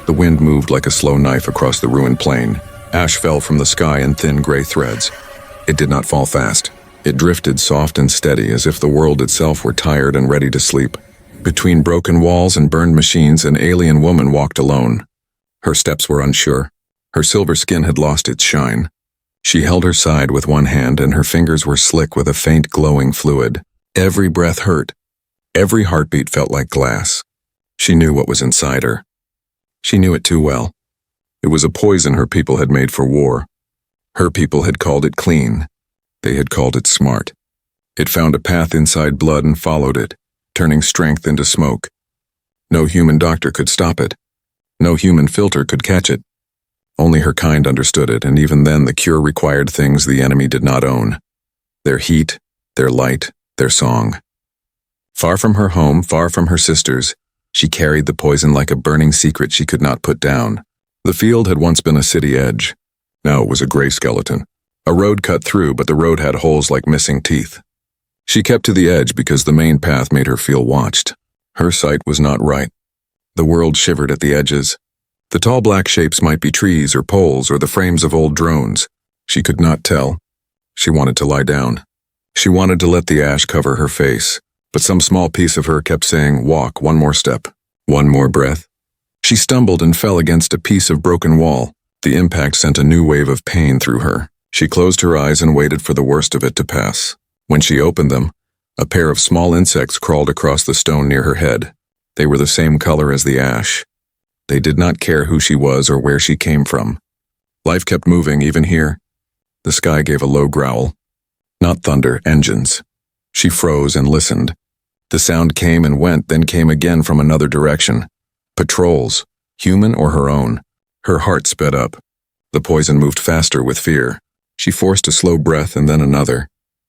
The wind moved like a slow knife across the ruined plain. Ash fell from the sky in thin gray threads. It did not fall fast. It drifted soft and steady, as if the world itself were tired and ready to sleep. Between broken walls and burned machines, an alien woman walked alone. Her steps were unsure. Her silver skin had lost its shine. She held her side with one hand, and her fingers were slick with a faint glowing fluid. Every breath hurt. Every heartbeat felt like glass. She knew what was inside her. She knew it too well. It was a poison her people had made for war. Her people had called it clean. They had called it smart. It found a path inside blood and followed it, turning strength into smoke. No human doctor could stop it. No human filter could catch it. Only her kind understood it, and even then the cure required things the enemy did not own. Their heat, their light, their song. Far from her home, far from her sisters, she carried the poison like a burning secret she could not put down. The field had once been a city edge. Now it was a gray skeleton. A road cut through, but the road had holes like missing teeth. She kept to the edge because the main path made her feel watched. Her sight was not right. The world shivered at the edges. The tall black shapes might be trees or poles or the frames of old drones. She could not tell. She wanted to lie down. She wanted to let the ash cover her face, but some small piece of her kept saying, "Walk, one more step, one more breath." She stumbled and fell against a piece of broken wall. The impact sent a new wave of pain through her. She closed her eyes and waited for the worst of it to pass. When she opened them, a pair of small insects crawled across the stone near her head. They were the same color as the ash. They did not care who she was or where she came from. Life kept moving even here. The sky gave a low growl. Not thunder, engines. She froze and listened. The sound came and went, then came again from another direction. Patrols, human or her own. Her heart sped up. The poison moved faster with fear. She forced a slow breath and then another.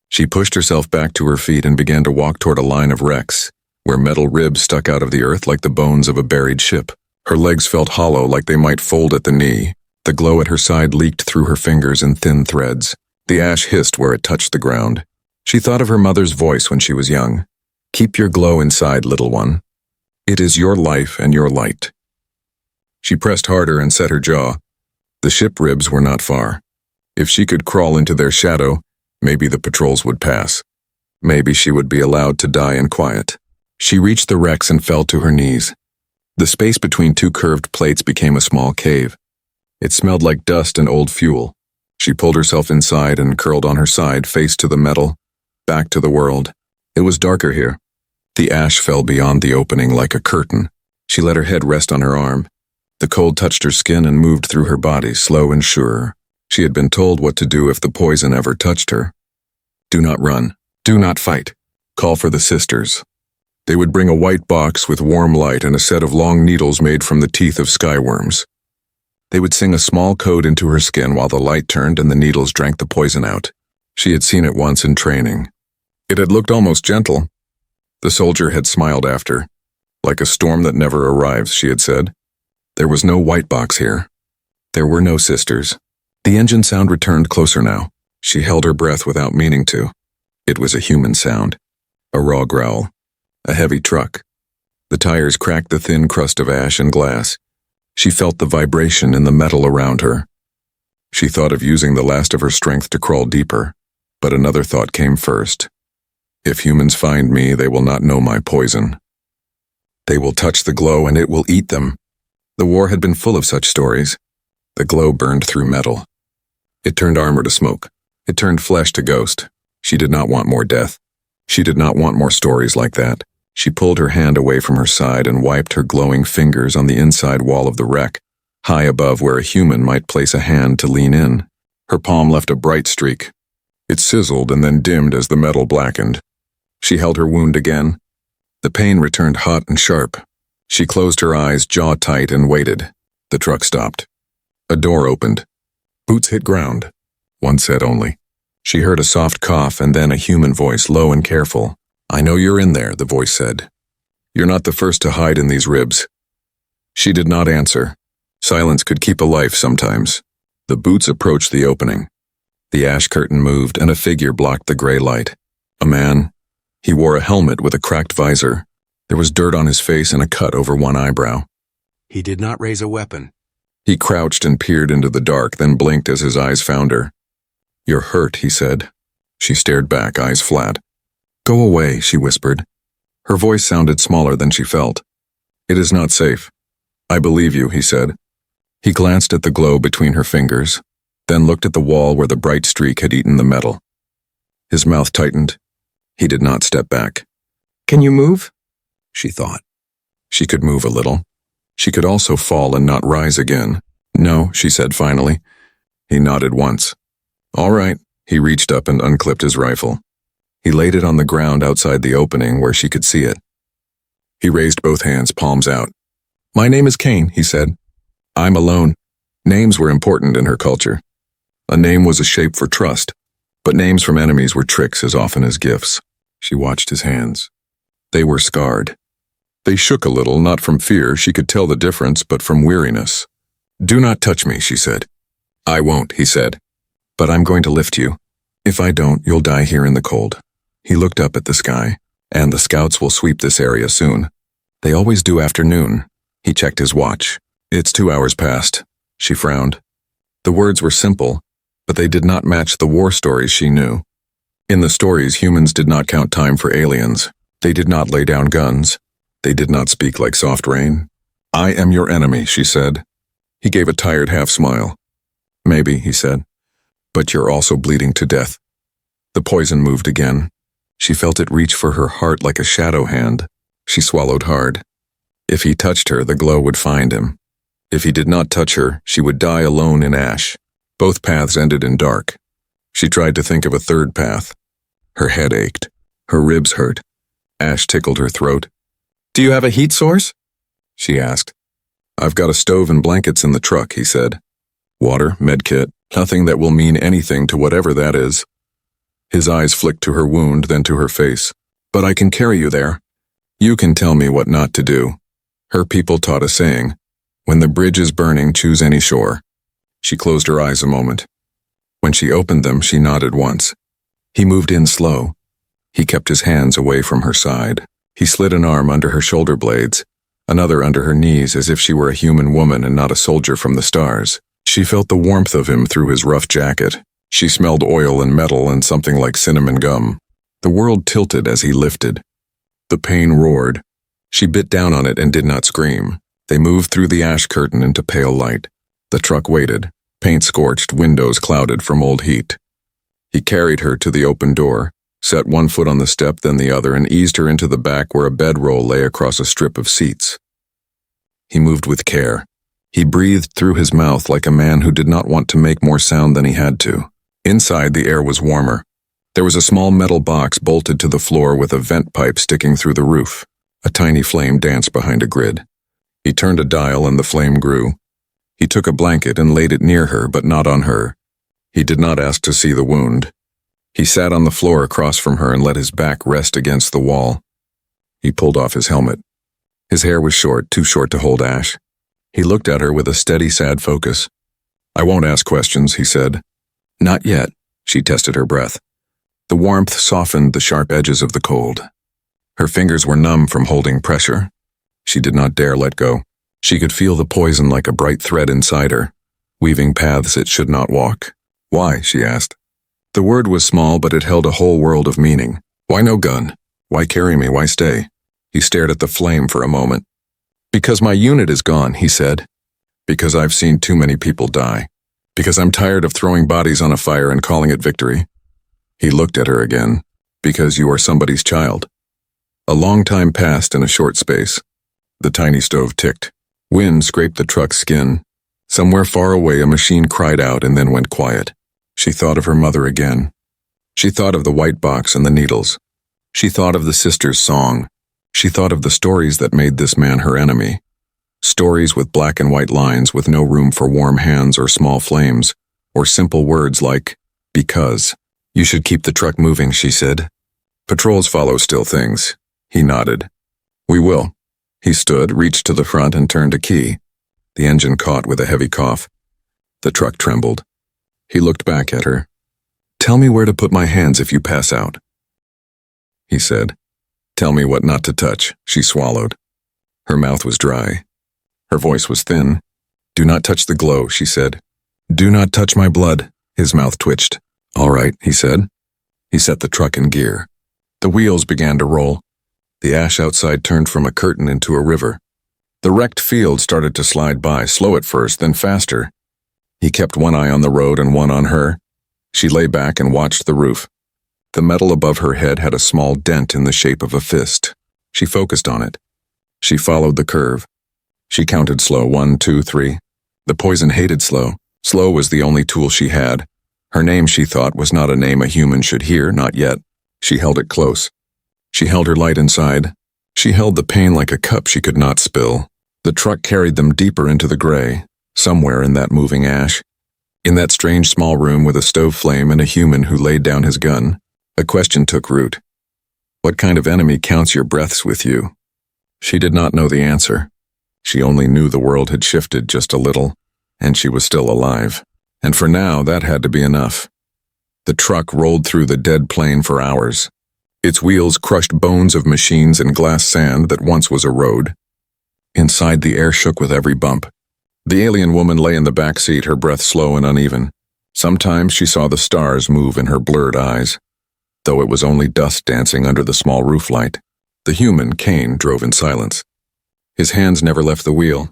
She pushed herself back to her feet and began to walk toward a line of wrecks, where metal ribs stuck out of the earth like the bones of a buried ship. Her legs felt hollow, like they might fold at the knee. The glow at her side leaked through her fingers in thin threads. The ash hissed where it touched the ground. She thought of her mother's voice when she was young. "Keep your glow inside, little one. It is your life and your light." She pressed harder and set her jaw. The ship ribs were not far. If she could crawl into their shadow, maybe the patrols would pass. Maybe she would be allowed to die in quiet. She reached the wrecks and fell to her knees. The space between two curved plates became a small cave. It smelled like dust and old fuel. She pulled herself inside and curled on her side, face to the metal, back to the world. It was darker here. The ash fell beyond the opening like a curtain. She let her head rest on her arm. The cold touched her skin and moved through her body, slow and sure. She had been told what to do if the poison ever touched her. Do not run. Do not fight. Call for the sisters. They would bring a white box with warm light and a set of long needles made from the teeth of skyworms. They would sing a small code into her skin while the light turned and the needles drank the poison out. She had seen it once in training. It had looked almost gentle. The soldier had smiled after. Like a storm that never arrives, she had said. There was no white box here. There were no sisters. The engine sound returned closer now. She held her breath without meaning to. It was a human sound. A raw growl. A heavy truck. The tires cracked the thin crust of ash and glass. She felt the vibration in the metal around her. She thought of using the last of her strength to crawl deeper, but another thought came first. If humans find me, they will not know my poison. They will touch the glow and it will eat them. The war had been full of such stories. The glow burned through metal. It turned armor to smoke. It turned flesh to ghost. She did not want more death. She did not want more stories like that. She pulled her hand away from her side and wiped her glowing fingers on the inside wall of the wreck, high above where a human might place a hand to lean in. Her palm left a bright streak. It sizzled and then dimmed as the metal blackened. She held her wound again. The pain returned hot and sharp. She closed her eyes, jaw tight, and waited. The truck stopped. A door opened. Boots hit ground. One said only. She heard a soft cough and then a human voice, low and careful. "I know you're in there," the voice said. "You're not the first to hide in these ribs." She did not answer. Silence could keep a life sometimes. The boots approached the opening. The ash curtain moved and a figure blocked the gray light. A man. He wore a helmet with a cracked visor. There was dirt on his face and a cut over one eyebrow. He did not raise a weapon. He crouched and peered into the dark, then blinked as his eyes found her. "You're hurt," he said. She stared back, eyes flat. "Go away," she whispered. Her voice sounded smaller than she felt. "It is not safe." "I believe you," he said. He glanced at the glow between her fingers, then looked at the wall where the bright streak had eaten the metal. His mouth tightened. He did not step back. "Can you move?" she thought. She could move a little. She could also fall and not rise again. "No," she said finally. He nodded once. "All right." He reached up and unclipped his rifle. He laid it on the ground outside the opening where she could see it. He raised both hands, palms out. "My name is Kane," he said. "I'm alone." Names were important in her culture. A name was a shape for trust, but names from enemies were tricks as often as gifts. She watched his hands. They were scarred. They shook a little, not from fear, she could tell the difference, but from weariness. "Do not touch me," she said. "I won't," he said. "But I'm going to lift you. If I don't, you'll die here in the cold." He looked up at the sky. "And the scouts will sweep this area soon. They always do after noon." He checked his watch. "It's 2 hours past." She frowned. The words were simple, but they did not match the war stories she knew. In the stories, humans did not count time for aliens. They did not lay down guns. They did not speak like soft rain. "I am your enemy," she said. He gave a tired half-smile. "Maybe," he said. "But you're also bleeding to death." The poison moved again. She felt it reach for her heart like a shadow hand. She swallowed hard. If he touched her, the glow would find him. If he did not touch her, she would die alone in ash. Both paths ended in dark. She tried to think of a third path. Her head ached. Her ribs hurt. Ash tickled her throat. "Do you have a heat source?" she asked. "I've got a stove and blankets in the truck," he said. "Water, medkit, nothing that will mean anything to whatever that is." His eyes flicked to her wound, then to her face. "But I can carry you there. You can tell me what not to do." Her people taught a saying, "When the bridge is burning, choose any shore." She closed her eyes a moment. When she opened them, she nodded once. He moved in slow. He kept his hands away from her side. He slid an arm under her shoulder blades, another under her knees as if she were a human woman and not a soldier from the stars. She felt the warmth of him through his rough jacket. She smelled oil and metal and something like cinnamon gum. The world tilted as he lifted. The pain roared. She bit down on it and did not scream. They moved through the ash curtain into pale light. The truck waited, paint-scorched, windows clouded from old heat. He carried her to the open door, set one foot on the step, then the other, and eased her into the back where a bedroll lay across a strip of seats. He moved with care. He breathed through his mouth like a man who did not want to make more sound than he had to. Inside, the air was warmer. There was a small metal box bolted to the floor with a vent pipe sticking through the roof. A tiny flame danced behind a grid. He turned a dial and the flame grew. He took a blanket and laid it near her, but not on her. He did not ask to see the wound. He sat on the floor across from her and let his back rest against the wall. He pulled off his helmet. His hair was short, too short to hold Ash. He looked at her with a steady, sad focus. "I won't ask questions," he said. "Not yet," she tested her breath. The warmth softened the sharp edges of the cold. Her fingers were numb from holding pressure. She did not dare let go. She could feel the poison like a bright thread inside her, weaving paths it should not walk. "Why?" she asked. The word was small, but it held a whole world of meaning. "Why no gun? Why carry me? Why stay?" He stared at the flame for a moment. "Because my unit is gone," he said. "Because I've seen too many people die. Because I'm tired of throwing bodies on a fire and calling it victory." He looked at her again. "Because you are somebody's child." A long time passed in a short space. The tiny stove ticked. Wind scraped the truck's skin. Somewhere far away, a machine cried out and then went quiet. She thought of her mother again. She thought of the white box and the needles. She thought of the sister's song. She thought of the stories that made this man her enemy. Stories with black and white lines with no room for warm hands or small flames, or simple words like, "because." "You should keep the truck moving," she said. "Patrols follow still things." He nodded. "We will." He stood, reached to the front, and turned a key. The engine caught with a heavy cough. The truck trembled. He looked back at her. "Tell me where to put my hands if you pass out," he said. "Tell me what not to touch." She swallowed. Her mouth was dry. Her voice was thin. "Do not touch the glow," she said. "Do not touch my blood." His mouth twitched. "All right," he said. He set the truck in gear. The wheels began to roll. The ash outside turned from a curtain into a river. The wrecked field started to slide by, slow at first, then faster. He kept one eye on the road and one on her. She lay back and watched the roof. The metal above her head had a small dent in the shape of a fist. She focused on it. She followed the curve. She counted slow, 1, 2, 3. The poison hated slow. Slow was the only tool she had. Her name, she thought, was not a name a human should hear, not yet. She held it close. She held her light inside. She held the pain like a cup she could not spill. The truck carried them deeper into the gray, somewhere in that moving ash. In that strange small room with a stove flame and a human who laid down his gun, a question took root. What kind of enemy counts your breaths with you? She did not know the answer. She only knew the world had shifted just a little, and she was still alive. And for now, that had to be enough. The truck rolled through the dead plain for hours. Its wheels crushed bones of machines and glass sand that once was a road. Inside, the air shook with every bump. The alien woman lay in the back seat, her breath slow and uneven. Sometimes she saw the stars move in her blurred eyes, though it was only dust dancing under the small roof light. The human, Kane, drove in silence. His hands never left the wheel.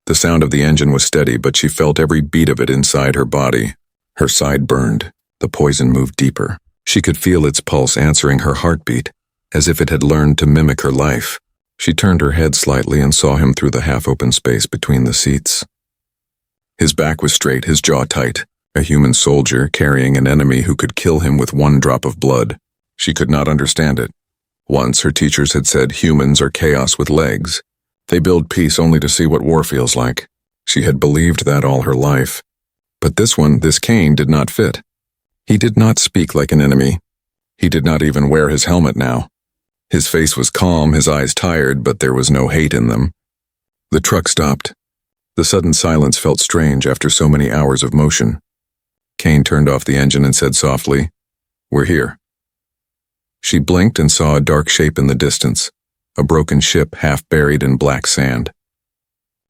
The sound of the engine was steady, but she felt every beat of it inside her body. Her side burned. The poison moved deeper. She could feel its pulse answering her heartbeat, as if it had learned to mimic her life. She turned her head slightly and saw him through the half-open space between the seats. His back was straight, his jaw tight, a human soldier carrying an enemy who could kill him with one drop of blood. She could not understand it. Once her teachers had said humans are chaos with legs. They build peace only to see what war feels like. She had believed that all her life. But this Kane, did not fit. He did not speak like an enemy. He did not even wear his helmet now. His face was calm, his eyes tired, but there was no hate in them. The truck stopped. The sudden silence felt strange after so many hours of motion. Kane turned off the engine and said softly, "We're here." She blinked and saw a dark shape in the distance, a broken ship half buried in black sand.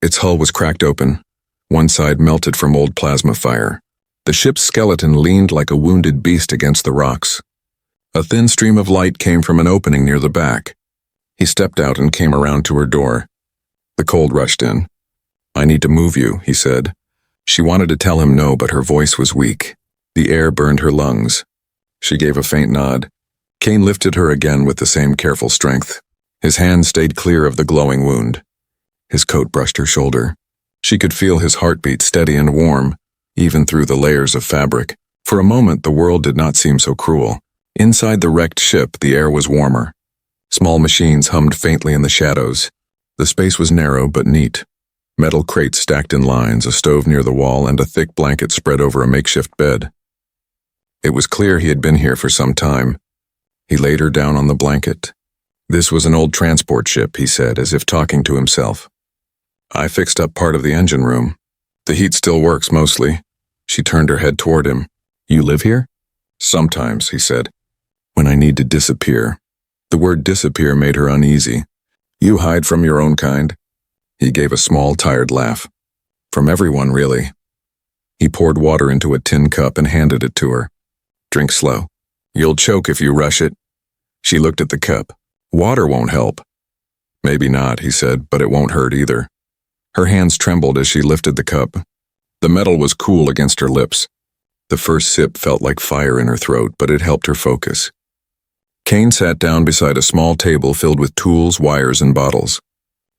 Its hull was cracked open, one side melted from old plasma fire. The ship's skeleton leaned like a wounded beast against the rocks. A thin stream of light came from an opening near the back. He stepped out and came around to her door. The cold rushed in. "I need to move you," he said. She wanted to tell him no, but her voice was weak. The air burned her lungs. She gave a faint nod. Kane lifted her again with the same careful strength. His hand stayed clear of the glowing wound. His coat brushed her shoulder. She could feel his heartbeat steady and warm, even through the layers of fabric. For a moment, the world did not seem so cruel. Inside the wrecked ship, the air was warmer. Small machines hummed faintly in the shadows. The space was narrow but neat. Metal crates stacked in lines, a stove near the wall, and a thick blanket spread over a makeshift bed. It was clear he had been here for some time. He laid her down on the blanket. "This was an old transport ship," he said, as if talking to himself. "I fixed up part of the engine room. The heat still works mostly." She turned her head toward him. "You live here?" "Sometimes," he said. "When I need to disappear." The word disappear made her uneasy. "You hide from your own kind?" He gave a small, tired laugh. "From everyone, really." He poured water into a tin cup and handed it to her. "Drink slow. You'll choke if you rush it." She looked at the cup. "Water won't help." "Maybe not," he said, "but it won't hurt either." Her hands trembled as she lifted the cup. The metal was cool against her lips. The first sip felt like fire in her throat, but it helped her focus. Kane sat down beside a small table filled with tools, wires, and bottles.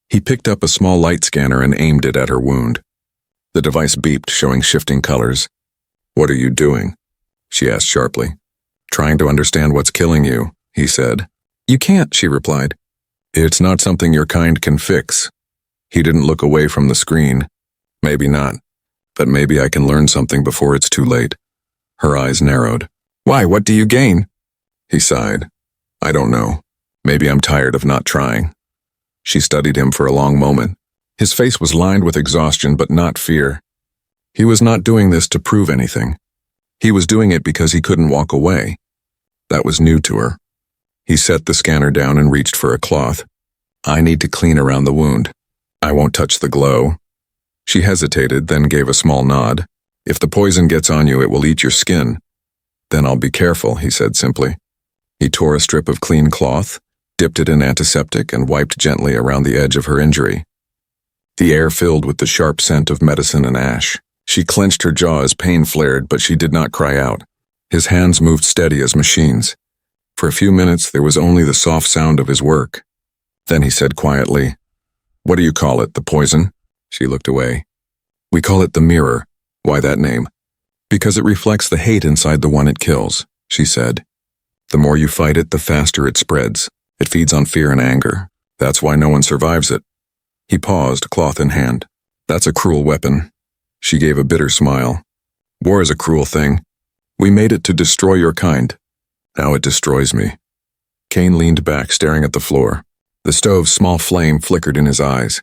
He picked up a small light scanner and aimed it at her wound. The device beeped, showing shifting colors. "What are you doing?" she asked sharply. "Trying to understand what's killing you," he said. "You can't," she replied. "It's not something your kind can fix." He didn't look away from the screen. "Maybe not, but maybe I can learn something before it's too late." Her eyes narrowed. "Why, what do you gain?" He sighed. "I don't know. Maybe I'm tired of not trying." She studied him for a long moment. His face was lined with exhaustion, but not fear. He was not doing this to prove anything. He was doing it because he couldn't walk away. That was new to her. He set the scanner down and reached for a cloth. "I need to clean around the wound." I won't touch the glow. She hesitated, then gave a small nod. If the poison gets on you, it will eat your skin. Then I'll be careful, he said simply. He tore a strip of clean cloth, dipped it in antiseptic, and wiped gently around the edge of her injury. The air filled with the sharp scent of medicine and ash. She clenched her jaw as pain flared, but she did not cry out. His hands moved steady as machines. For a few minutes, there was only the soft sound of his work. Then he said quietly, "What do you call it, the poison?" She looked away. "We call it the mirror." "Why that name?" "Because it reflects the hate inside the one it kills," she said. "The more you fight it, the faster it spreads. It feeds on fear and anger. That's why no one survives it." He paused, cloth in hand. "That's a cruel weapon." She gave a bitter smile. "War is a cruel thing. We made it to destroy your kind. Now it destroys me." Kane leaned back, staring at the floor. The stove's small flame flickered in his eyes.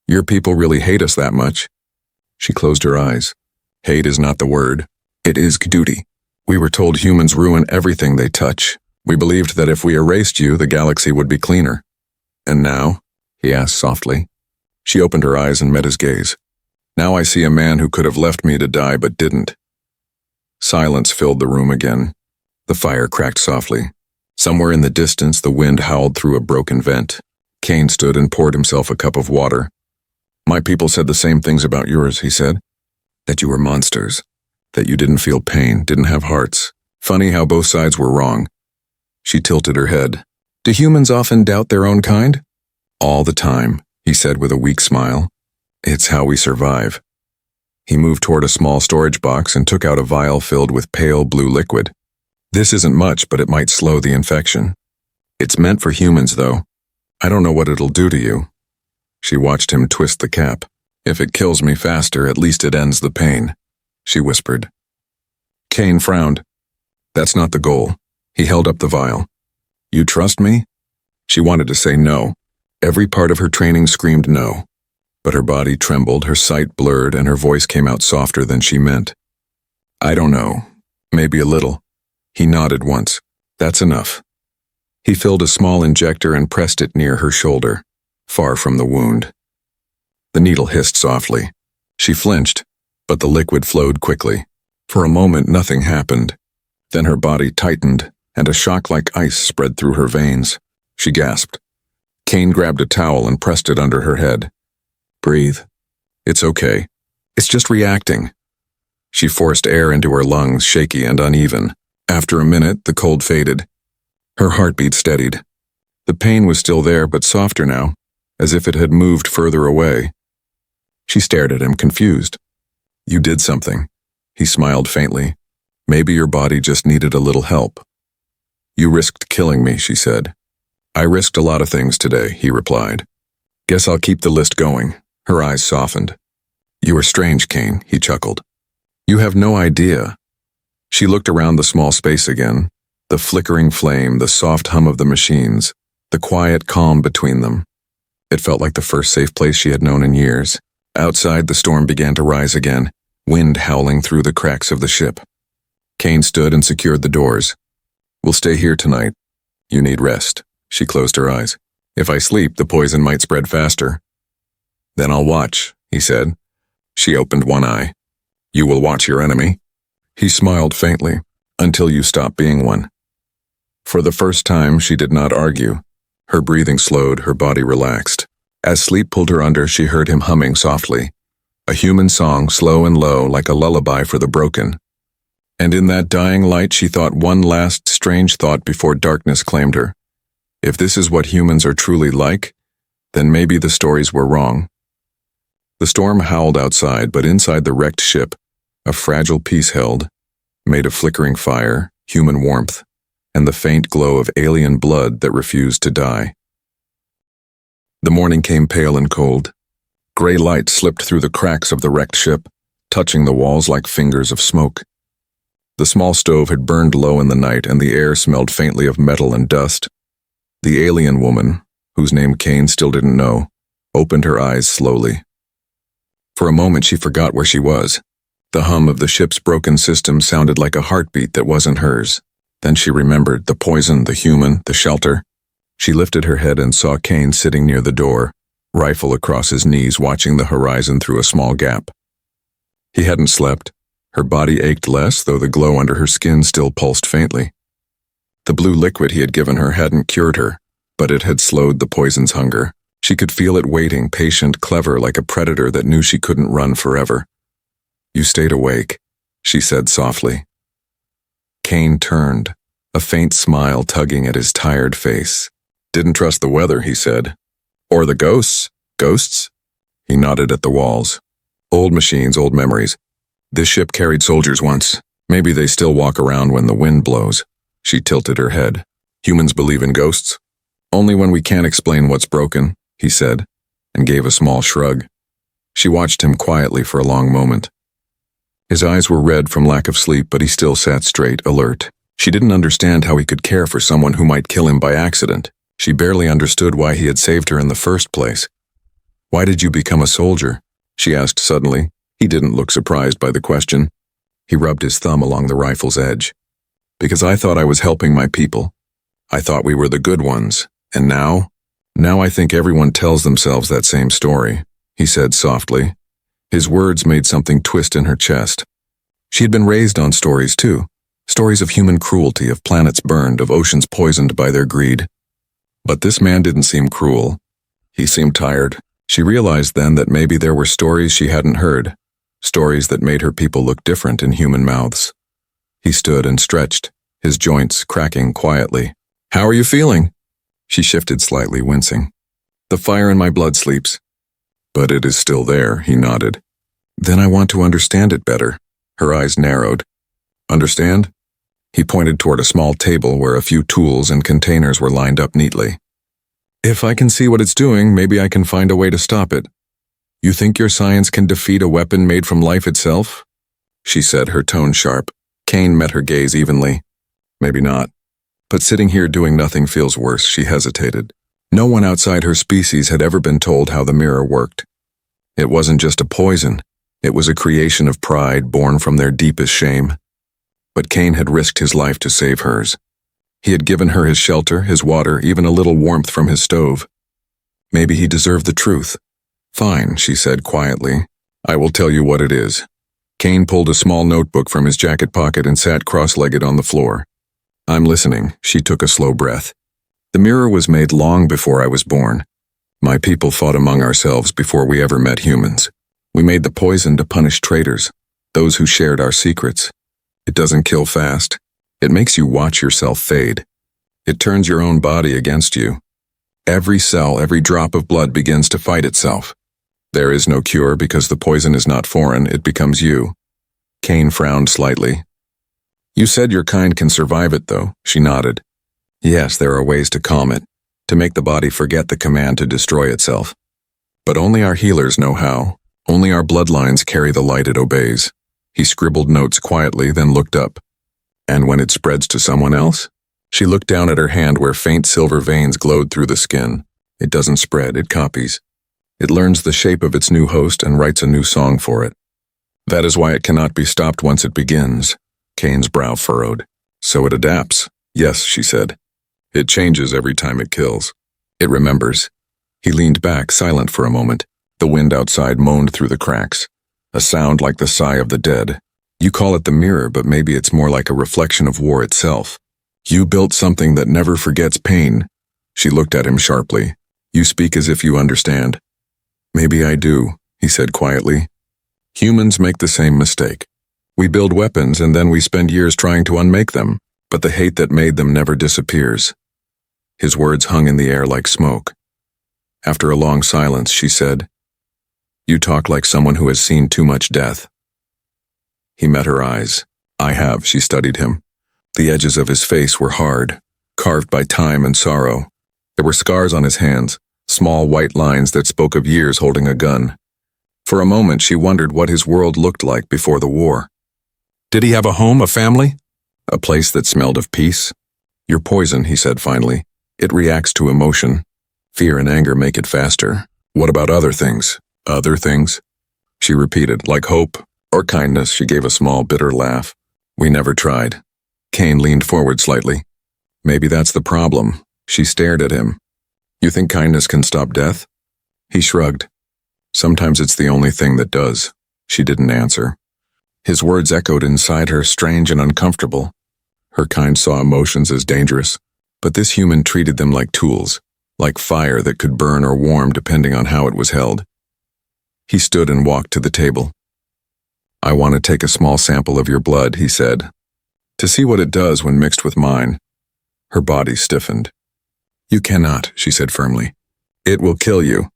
"Your people really hate us that much?" She closed her eyes. "Hate is not the word. It is duty. We were told humans ruin everything they touch. We believed that if we erased you, the galaxy would be cleaner." "And now?" he asked softly. She opened her eyes and met his gaze. "Now I see a man who could have left me to die but didn't." Silence filled the room again. The fire cracked softly. Somewhere in the distance, the wind howled through a broken vent. Kane stood and poured himself a cup of water. "My people said the same things about yours," he said. "That you were monsters. That you didn't feel pain, didn't have hearts. Funny how both sides were wrong." She tilted her head. "Do humans often doubt their own kind?" "All the time," he said with a weak smile. "It's how we survive." He moved toward a small storage box and took out a vial filled with pale blue liquid. "This isn't much, but it might slow the infection. It's meant for humans, though. I don't know what it'll do to you." She watched him twist the cap. "If it kills me faster, at least it ends the pain," she whispered. Kane frowned. "That's not the goal." He held up the vial. "You trust me?" She wanted to say no. Every part of her training screamed no. But her body trembled, her sight blurred, and her voice came out softer than she meant. "I don't know. Maybe a little." He nodded once. "That's enough." He filled a small injector and pressed it near her shoulder, far from the wound. The needle hissed softly. She flinched, but the liquid flowed quickly. For a moment, nothing happened. Then her body tightened, and a shock like ice spread through her veins. She gasped. Kane grabbed a towel and pressed it under her head. "Breathe. It's okay. It's just reacting." She forced air into her lungs, shaky and uneven. After a minute, the cold faded. Her heartbeat steadied. The pain was still there, but softer now, as if it had moved further away. She stared at him, confused. "You did something." He smiled faintly. "Maybe your body just needed a little help." "You risked killing me," she said. "I risked a lot of things today," he replied. "Guess I'll keep the list going." Her eyes softened. "You are strange, Kane," he chuckled. "You have no idea." She looked around the small space again, the flickering flame, the soft hum of the machines, the quiet calm between them. It felt like the first safe place she had known in years. Outside, the storm began to rise again, wind howling through the cracks of the ship. Kane stood and secured the doors. "We'll stay here tonight. You need rest." She closed her eyes. "If I sleep, the poison might spread faster." "Then I'll watch," he said. She opened one eye. "You will watch your enemy?" He smiled faintly. "Until you stop being one." For the first time, she did not argue. Her breathing slowed, her body relaxed. As sleep pulled her under, she heard him humming softly. A human song, slow and low, like a lullaby for the broken. And in that dying light, she thought one last strange thought before darkness claimed her. If this is what humans are truly like, then maybe the stories were wrong. The storm howled outside, but inside the wrecked ship, a fragile peace held, made of flickering fire, human warmth, and the faint glow of alien blood that refused to die. The morning came pale and cold. Gray light slipped through the cracks of the wrecked ship, touching the walls like fingers of smoke. The small stove had burned low in the night, and the air smelled faintly of metal and dust. The alien woman, whose name Kane still didn't know, opened her eyes slowly. For a moment she forgot where she was. The hum of the ship's broken system sounded like a heartbeat that wasn't hers. Then she remembered the poison, the human, the shelter. She lifted her head and saw Kane sitting near the door, rifle across his knees, watching the horizon through a small gap. He hadn't slept. Her body ached less, though the glow under her skin still pulsed faintly. The blue liquid he had given her hadn't cured her, but it had slowed the poison's hunger. She could feel it waiting, patient, clever, like a predator that knew she couldn't run forever. "You stayed awake," she said softly. Kane turned, a faint smile tugging at his tired face. "Didn't trust the weather," he said. "Or the ghosts." "Ghosts?" He nodded at the walls. "Old machines, old memories. This ship carried soldiers once. Maybe they still walk around when the wind blows." She tilted her head. "Humans believe in ghosts?" "Only when we can't explain what's broken," he said, and gave a small shrug. She watched him quietly for a long moment. His eyes were red from lack of sleep, but he still sat straight, alert. She didn't understand how he could care for someone who might kill him by accident. She barely understood why he had saved her in the first place. "Why did you become a soldier?" she asked suddenly. He didn't look surprised by the question. He rubbed his thumb along the rifle's edge. "Because I thought I was helping my people. I thought we were the good ones. And now I think everyone tells themselves that same story," he said softly. His words made something twist in her chest. She had been raised on stories too. Stories of human cruelty, of planets burned, of oceans poisoned by their greed. But this man didn't seem cruel. He seemed tired. She realized then that maybe there were stories she hadn't heard, stories that made her people look different in human mouths. He stood and stretched, his joints cracking quietly. "How are you feeling?" She shifted slightly, wincing. "The fire in my blood sleeps." "But it is still there," he nodded. "Then I want to understand it better." Her eyes narrowed. "Understand?" He pointed toward a small table where a few tools and containers were lined up neatly. "If I can see what it's doing, maybe I can find a way to stop it." "You think your science can defeat a weapon made from life itself?" she said, her tone sharp. Kane met her gaze evenly. "Maybe not. But sitting here doing nothing feels worse," she hesitated. No one outside her species had ever been told how the mirror worked. It wasn't just a poison. It was a creation of pride born from their deepest shame. But Kane had risked his life to save hers. He had given her his shelter, his water, even a little warmth from his stove. Maybe he deserved the truth. "Fine," she said quietly. "I will tell you what it is." Kane pulled a small notebook from his jacket pocket and sat cross-legged on the floor. "I'm listening." She took a slow breath. "The mirror was made long before I was born. My people fought among ourselves before we ever met humans. We made the poison to punish traitors, those who shared our secrets. It doesn't kill fast. It makes you watch yourself fade. It turns your own body against you. Every cell, every drop of blood begins to fight itself. There is no cure because the poison is not foreign, it becomes you." Kane frowned slightly. "You said your kind can survive it, though," she nodded. "Yes, there are ways to calm it, to make the body forget the command to destroy itself. But only our healers know how. Only our bloodlines carry the light it obeys." He scribbled notes quietly, then looked up. "And when it spreads to someone else?" She looked down at her hand where faint silver veins glowed through the skin. "It doesn't spread, it copies. It learns the shape of its new host and writes a new song for it. That is why it cannot be stopped once it begins." Kane's brow furrowed. "So it adapts." "Yes," she said. "It changes every time it kills. It remembers." He leaned back, silent for a moment. The wind outside moaned through the cracks, a sound like the sigh of the dead. "You call it the mirror, but maybe it's more like a reflection of war itself. You built something that never forgets pain." She looked at him sharply. "You speak as if you understand." "Maybe I do," he said quietly. "Humans make the same mistake. We build weapons and then we spend years trying to unmake them, but the hate that made them never disappears." His words hung in the air like smoke. After a long silence, she said, "You talk like someone who has seen too much death." He met her eyes. "I have," she studied him. The edges of his face were hard, carved by time and sorrow. There were scars on his hands, small white lines that spoke of years holding a gun. For a moment, she wondered what his world looked like before the war. Did he have a home, a family? A place that smelled of peace? "You're poison," he said finally. "It reacts to emotion. Fear and anger make it faster. What about other things?" "Other things?" she repeated, like hope or kindness. She gave a small, bitter laugh. "We never tried." Kane leaned forward slightly. "Maybe that's the problem." She stared at him. "You think kindness can stop death?" He shrugged. Sometimes it's the only thing that does. She didn't answer. His words echoed inside her, strange and uncomfortable. Her kind saw emotions as dangerous, but this human treated them like tools, like fire that could burn or warm depending on how it was held. He stood and walked to the table. "I want to take a small sample of your blood," he said, "to see what it does when mixed with mine." Her body stiffened. "You cannot," she said firmly. "It will kill you."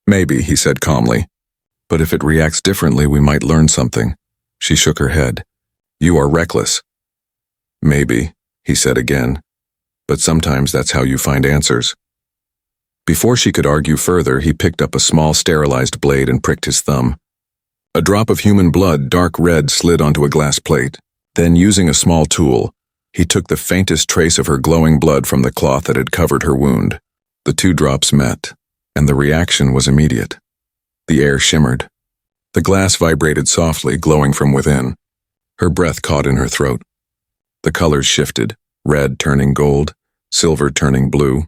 "Maybe," he said calmly. "But if it reacts differently, we might learn something." She shook her head. "You are reckless." "Maybe," he said again. "But sometimes that's how you find answers." Before she could argue further, he picked up a small sterilized blade and pricked his thumb. A drop of human blood, dark red, slid onto a glass plate. Then, using a small tool, he took the faintest trace of her glowing blood from the cloth that had covered her wound. The two drops met, and the reaction was immediate. The air shimmered. The glass vibrated softly, glowing from within. Her breath caught in her throat. The colors shifted, red turning gold, silver turning blue.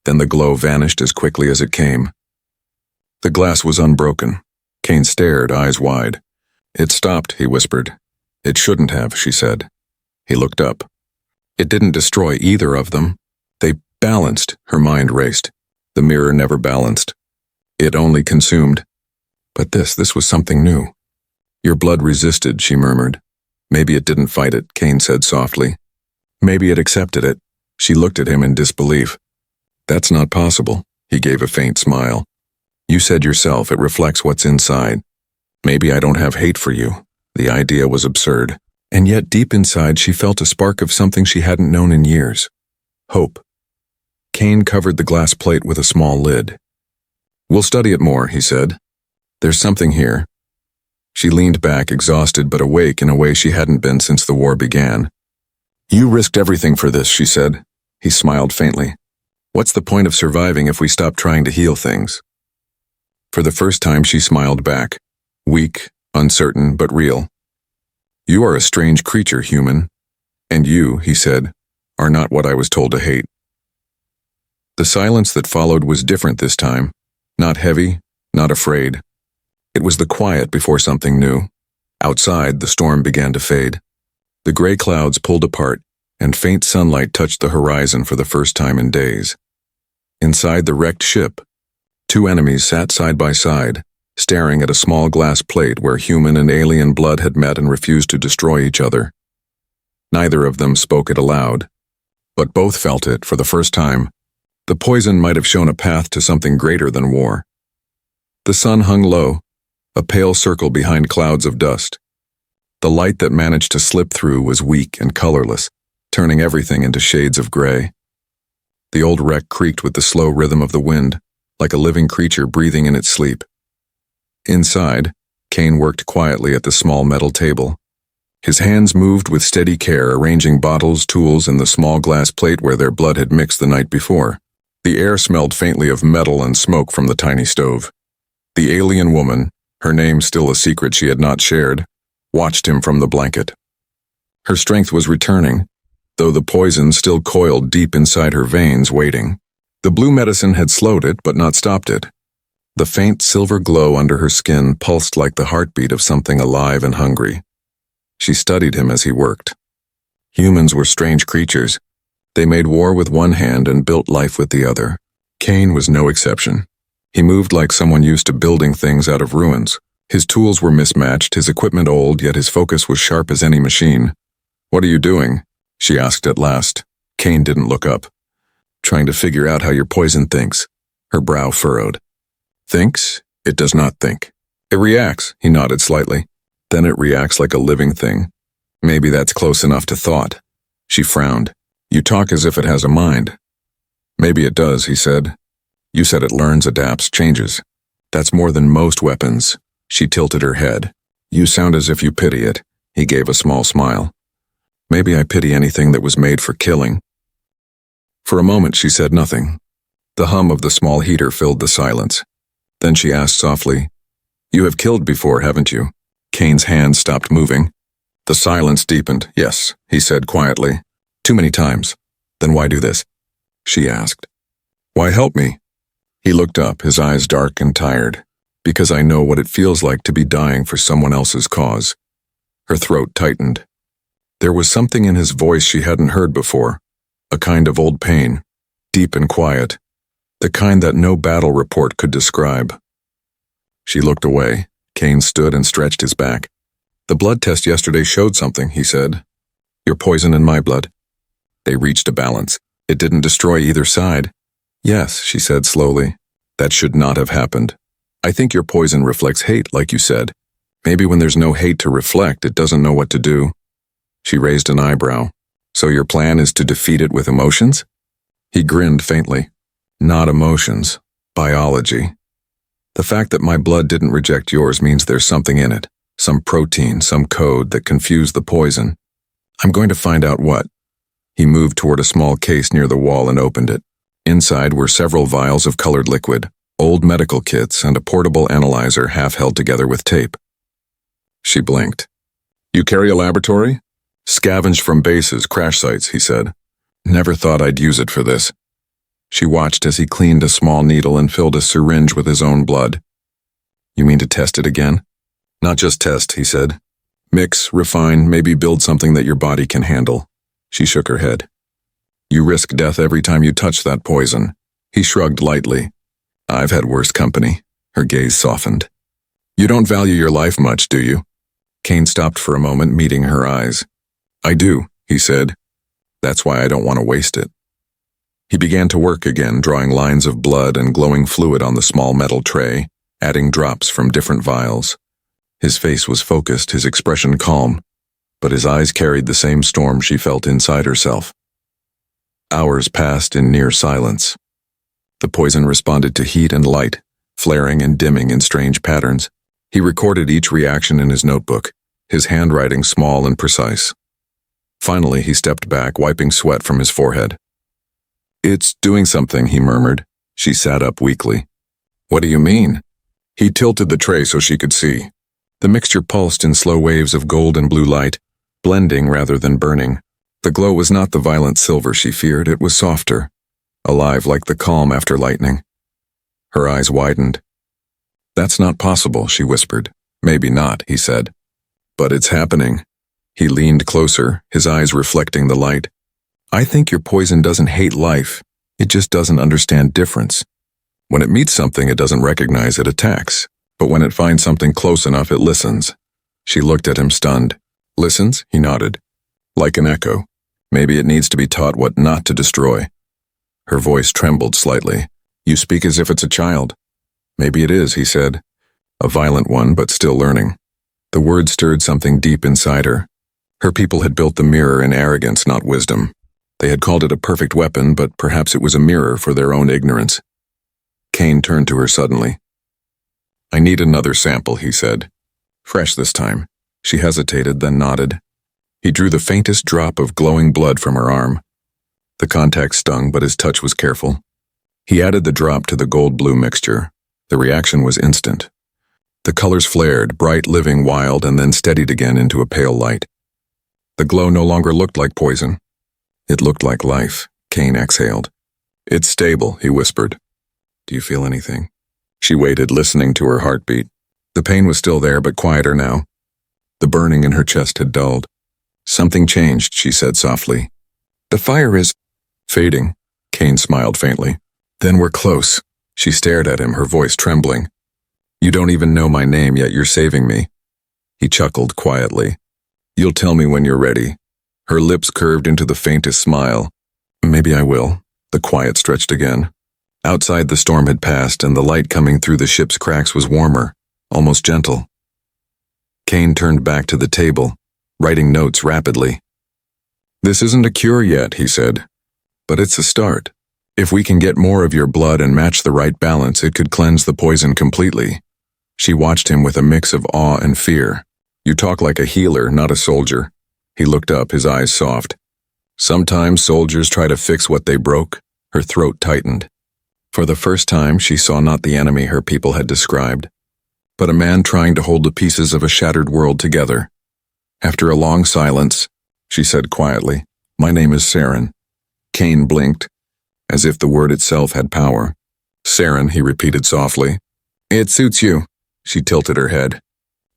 Then the glow vanished as quickly as it came. The glass was unbroken. Kane stared, eyes wide. "It stopped," he whispered. "It shouldn't have," she said. He looked up. It didn't destroy either of them. They balanced. Her mind raced. The mirror never balanced. It only consumed. But this was something new. "Your blood resisted," she murmured. "Maybe it didn't fight it," Kane said softly. "Maybe it accepted it." She looked at him in disbelief. "That's not possible." He gave a faint smile. "You said yourself it reflects what's inside. Maybe I don't have hate for you." The idea was absurd. And yet deep inside she felt a spark of something she hadn't known in years. Hope. Kane covered the glass plate with a small lid. "We'll study it more," he said. "There's something here." She leaned back, exhausted but awake in a way she hadn't been since the war began. "You risked everything for this," she said. He smiled faintly. "What's the point of surviving if we stop trying to heal things?" For the first time she smiled back, weak, uncertain, but real. "You are a strange creature, human. And you," he said, "are not what I was told to hate." The silence that followed was different this time. Not heavy, not afraid. It was the quiet before something new. Outside, the storm began to fade. The gray clouds pulled apart, and faint sunlight touched the horizon for the first time in days. Inside the wrecked ship, two enemies sat side by side, staring at a small glass plate where human and alien blood had met and refused to destroy each other. Neither of them spoke it aloud, but both felt it for the first time. The poison might have shown a path to something greater than war. The sun hung low, a pale circle behind clouds of dust. The light that managed to slip through was weak and colorless, turning everything into shades of gray. The old wreck creaked with the slow rhythm of the wind, like a living creature breathing in its sleep. Inside, Kane worked quietly at the small metal table. His hands moved with steady care, arranging bottles, tools, and the small glass plate where their blood had mixed the night before. The air smelled faintly of metal and smoke from the tiny stove. The alien woman, her name still a secret she had not shared, watched him from the blanket. Her strength was returning, though the poison still coiled deep inside her veins, waiting. The blue medicine had slowed it, but not stopped it. The faint silver glow under her skin pulsed like the heartbeat of something alive and hungry. She studied him as he worked. Humans were strange creatures. They made war with one hand and built life with the other. Kane was no exception. He moved like someone used to building things out of ruins. His tools were mismatched, his equipment old, yet his focus was sharp as any machine. "What are you doing?" she asked at last. Kane didn't look up. "Trying to figure out how your poison thinks." Her brow furrowed. "Thinks? It does not think. It reacts," he nodded slightly. "Then it reacts like a living thing. Maybe that's close enough to thought." She frowned. "You talk as if it has a mind." "Maybe it does," he said. "You said it learns, adapts, changes. That's more than most weapons." She tilted her head. "You sound as if you pity it." He gave a small smile. "Maybe I pity anything that was made for killing." For a moment she said nothing. The hum of the small heater filled the silence. Then she asked softly, "You have killed before, haven't you?" Kane's hand stopped moving. The silence deepened. "Yes," he said quietly. "Too many times." "Then why do this?" she asked. "Why help me?" He looked up, his eyes dark and tired. Because I know what it feels like to be dying for someone else's cause. Her throat tightened. There was something in his voice she hadn't heard before, a kind of old pain, deep and quiet, the kind that no battle report could describe. She looked away. Kane stood and stretched his back. The blood test yesterday showed something, he said. Your poison in my blood. They reached a balance. It didn't destroy either side. Yes, she said slowly. That should not have happened. I think your poison reflects hate, like you said. Maybe when there's no hate to reflect, it doesn't know what to do. She raised an eyebrow. So your plan is to defeat it with emotions? He grinned faintly. Not emotions. Biology. The fact that my blood didn't reject yours means there's something in it. Some protein, some code that confused the poison. I'm going to find out what. He moved toward a small case near the wall and opened it. Inside were several vials of colored liquid, old medical kits, and a portable analyzer half held together with tape. She blinked. You carry a laboratory? Scavenged from bases, crash sites, he said. Never thought I'd use it for this. She watched as he cleaned a small needle and filled a syringe with his own blood. You mean to test it again? Not just test, he said. Mix, refine, maybe build something that your body can handle. She shook her head. You risk death every time you touch that poison. He shrugged lightly. I've had worse company. Her gaze softened. You don't value your life much, do you? Kane stopped for a moment, meeting her eyes. I do, he said. That's why I don't want to waste it. He began to work again, drawing lines of blood and glowing fluid on the small metal tray, adding drops from different vials. His face was focused, his expression calm, but his eyes carried the same storm she felt inside herself. Hours passed in near silence. The poison responded to heat and light, flaring and dimming in strange patterns. He recorded each reaction in his notebook, his handwriting small and precise. Finally, he stepped back, wiping sweat from his forehead. It's doing something, he murmured. She sat up weakly. What do you mean? He tilted the tray so she could see. The mixture pulsed in slow waves of gold and blue light, blending rather than burning. The glow was not the violent silver she feared, it was softer, alive like the calm after lightning. Her eyes widened. That's not possible, she whispered. Maybe not, he said. But it's happening. He leaned closer, his eyes reflecting the light. I think your poison doesn't hate life. It just doesn't understand difference. When it meets something it doesn't recognize, it attacks. But when it finds something close enough, it listens. She looked at him stunned. Listens? He nodded. Like an echo. Maybe it needs to be taught what not to destroy. Her voice trembled slightly. You speak as if it's a child. Maybe it is, he said. A violent one, but still learning. The word stirred something deep inside her. Her people had built the mirror in arrogance, not wisdom. They had called it a perfect weapon, but perhaps it was a mirror for their own ignorance. Kane turned to her suddenly. I need another sample, he said. Fresh this time. She hesitated, then nodded. He drew the faintest drop of glowing blood from her arm. The contact stung, but his touch was careful. He added the drop to the gold-blue mixture. The reaction was instant. The colors flared, bright, living, wild, and then steadied again into a pale light. The glow no longer looked like poison. It looked like life. Kane exhaled. It's stable, he whispered. Do you feel anything? She waited, listening to her heartbeat. The pain was still there, but quieter now. The burning in her chest had dulled. Something changed, she said softly. The fire is fading. Kane smiled faintly. Then we're close. She stared at him, her voice trembling. You don't even know my name, yet you're saving me. He chuckled quietly. You'll tell me when you're ready. Her lips curved into the faintest smile. Maybe I will. The quiet stretched again. Outside the storm had passed, and the light coming through the ship's cracks was warmer, almost gentle. Kane turned back to the table, writing notes rapidly. This isn't a cure yet, he said, but it's a start. If we can get more of your blood and match the right balance, it could cleanse the poison completely. She watched him with a mix of awe and fear. You talk like a healer, not a soldier. He looked up, his eyes soft. Sometimes soldiers try to fix what they broke. Her throat tightened. For the first time, she saw not the enemy her people had described, but a man trying to hold the pieces of a shattered world together. After a long silence, she said quietly, My name is Saren. Kane blinked, as if the word itself had power. Saren, he repeated softly. It suits you. She tilted her head.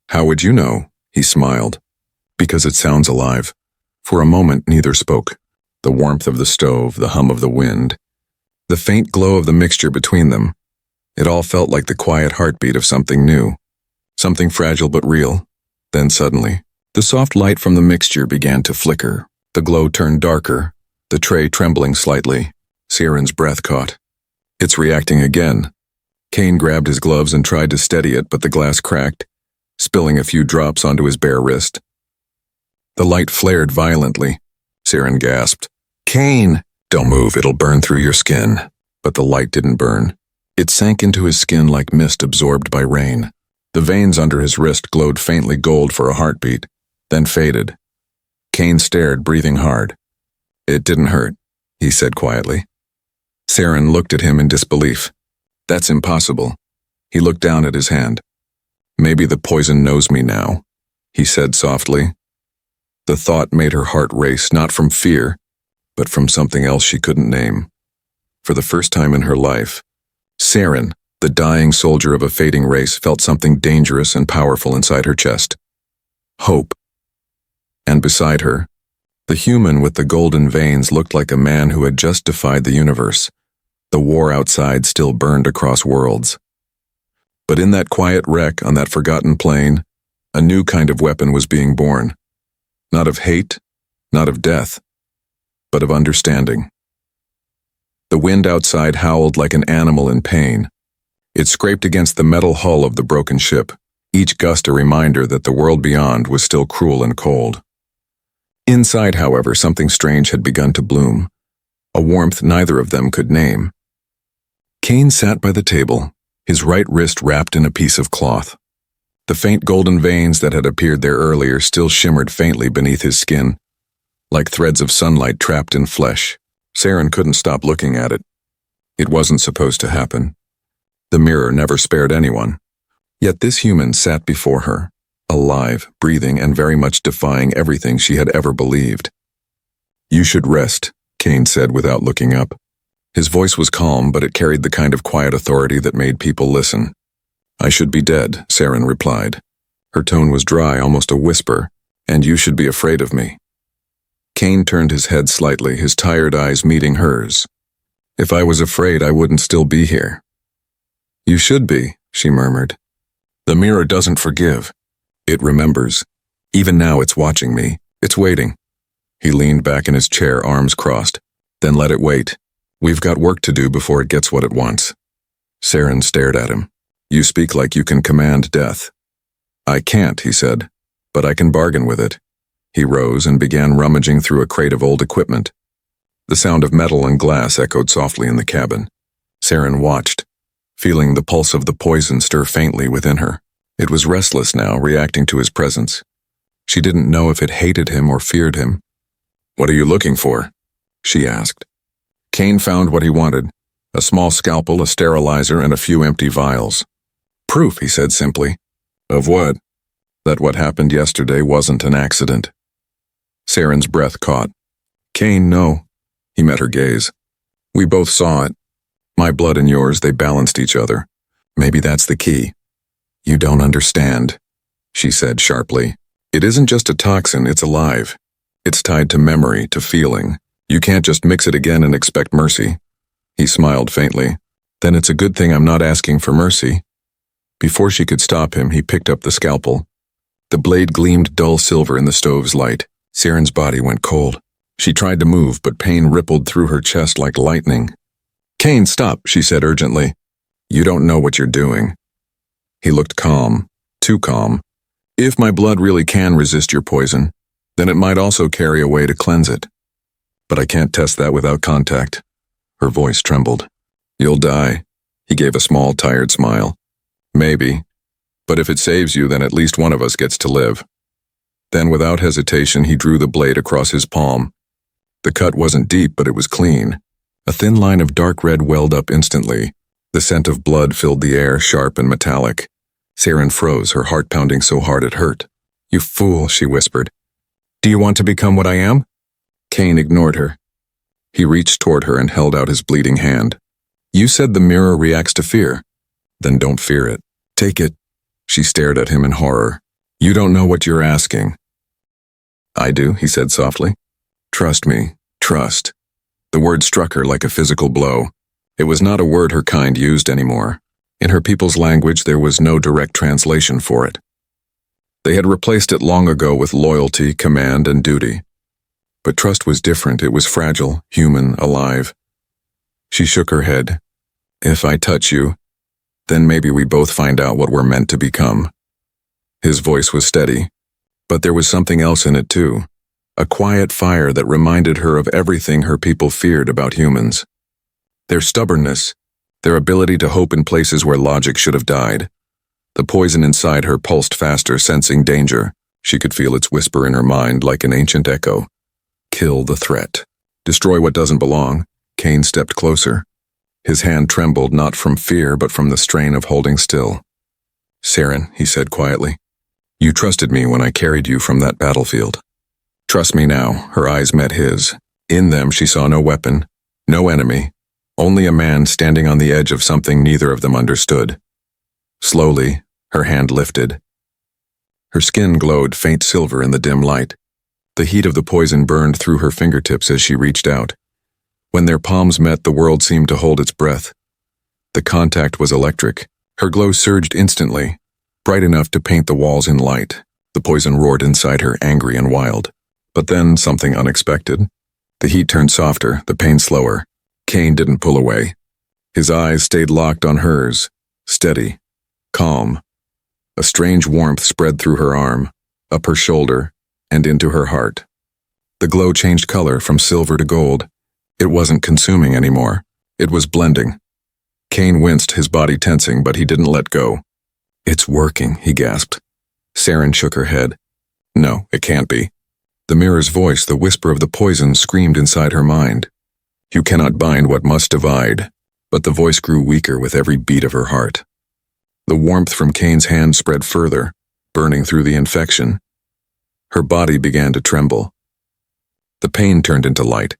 How would you know? He smiled. Because it sounds alive. For a moment, neither spoke. The warmth of the stove, the hum of the wind, the faint glow of the mixture between them. It all felt like the quiet heartbeat of something new. Something fragile but real. Then suddenly, the soft light from the mixture began to flicker. The glow turned darker, the tray trembling slightly. Saren's breath caught. It's reacting again. Kane grabbed his gloves and tried to steady it, but the glass cracked, spilling a few drops onto his bare wrist. The light flared violently. Saren gasped. Kane! Don't move, it'll burn through your skin. But the light didn't burn. It sank into his skin like mist absorbed by rain. The veins under his wrist glowed faintly gold for a heartbeat, then faded. Kane stared, breathing hard. It didn't hurt, he said quietly. Saren looked at him in disbelief. That's impossible. He looked down at his hand. Maybe the poison knows me now, he said softly. The thought made her heart race, not from fear, but from something else she couldn't name. For the first time in her life, Saren, the dying soldier of a fading race, felt something dangerous and powerful inside her chest. Hope. And beside her, the human with the golden veins looked like a man who had just defied the universe. The war outside still burned across worlds. But in that quiet wreck on that forgotten plain, a new kind of weapon was being born. Not of hate, not of death, but of understanding. The wind outside howled like an animal in pain. It scraped against the metal hull of the broken ship, each gust a reminder that the world beyond was still cruel and cold. Inside, however, something strange had begun to bloom, a warmth neither of them could name. Kane sat by the table, his right wrist wrapped in a piece of cloth. The faint golden veins that had appeared there earlier still shimmered faintly beneath his skin, like threads of sunlight trapped in flesh. Saren couldn't stop looking at it. It wasn't supposed to happen. The mirror never spared anyone. Yet this human sat before her, alive, breathing, and very much defying everything she had ever believed. You should rest, Kane said without looking up. His voice was calm, but it carried the kind of quiet authority that made people listen. I should be dead, Saren replied. Her tone was dry, almost a whisper, and you should be afraid of me. Kane turned his head slightly, his tired eyes meeting hers. If I was afraid, I wouldn't still be here. You should be, she murmured. The mirror doesn't forgive. It remembers. Even now it's watching me. It's waiting. He leaned back in his chair, arms crossed. Then let it wait. We've got work to do before it gets what it wants. Saren stared at him. You speak like you can command death. I can't, he said, but I can bargain with it. He rose and began rummaging through a crate of old equipment. The sound of metal and glass echoed softly in the cabin. Saren watched, feeling the pulse of the poison stir faintly within her. It was restless now, reacting to his presence. She didn't know if it hated him or feared him. What are you looking for? She asked. Kane found what he wanted, a small scalpel, a sterilizer, and a few empty vials. Proof, he said simply. Of what? That what happened yesterday wasn't an accident. Saren's breath caught. Kane, no. He met her gaze. We both saw it. My blood and yours, they balanced each other. Maybe that's the key. You don't understand, she said sharply. It isn't just a toxin, it's alive. It's tied to memory, to feeling. You can't just mix it again and expect mercy. He smiled faintly. Then it's a good thing I'm not asking for mercy. Before she could stop him, he picked up the scalpel. The blade gleamed dull silver in the stove's light. Saren's body went cold. She tried to move, but pain rippled through her chest like lightning. Kane, stop, she said urgently. You don't know what you're doing. He looked calm, too calm. If my blood really can resist your poison, then it might also carry a way to cleanse it. But I can't test that without contact. Her voice trembled. You'll die. He gave a small, tired smile. Maybe. But if it saves you, then at least one of us gets to live. Then without hesitation, he drew the blade across his palm. The cut wasn't deep, but it was clean. A thin line of dark red welled up instantly. The scent of blood filled the air, sharp and metallic. Saren froze, her heart pounding so hard it hurt. You fool, she whispered. Do you want to become what I am? Kane ignored her. He reached toward her and held out his bleeding hand. You said the mirror reacts to fear. Then don't fear it. Take it. She stared at him in horror. You don't know what you're asking. I do, he said softly. Trust me. Trust. The word struck her like a physical blow. It was not a word her kind used anymore. In her people's language, there was no direct translation for it. They had replaced it long ago with loyalty, command, and duty. But trust was different. It was fragile, human, alive. She shook her head. If I touch you, then maybe we both find out what we're meant to become. His voice was steady, but there was something else in it too. A quiet fire that reminded her of everything her people feared about humans. Their stubbornness, their ability to hope in places where logic should have died. The poison inside her pulsed faster, sensing danger. She could feel its whisper in her mind like an ancient echo. Kill the threat. Destroy what doesn't belong. Cain stepped closer. His hand trembled not from fear but from the strain of holding still. Saren, he said quietly, you trusted me when I carried you from that battlefield. Trust me now. Her eyes met his. In them she saw no weapon, no enemy, only a man standing on the edge of something neither of them understood. Slowly, her hand lifted. Her skin glowed faint silver in the dim light. The heat of the poison burned through her fingertips as she reached out. When their palms met, the world seemed to hold its breath. The contact was electric. Her glow surged instantly, bright enough to paint the walls in light. The poison roared inside her, angry and wild. But then something unexpected. The heat turned softer, the pain slower. Cain didn't pull away. His eyes stayed locked on hers, steady, calm. A strange warmth spread through her arm, up her shoulder, and into her heart. The glow changed color from silver to gold. It wasn't consuming anymore. It was blending. Cain winced, his body tensing, but he didn't let go. It's working, he gasped. Saren shook her head. No, it can't be. The mirror's voice, the whisper of the poison, screamed inside her mind. You cannot bind what must divide. But the voice grew weaker with every beat of her heart. The warmth from Cain's hand spread further, burning through the infection. Her body began to tremble. The pain turned into light.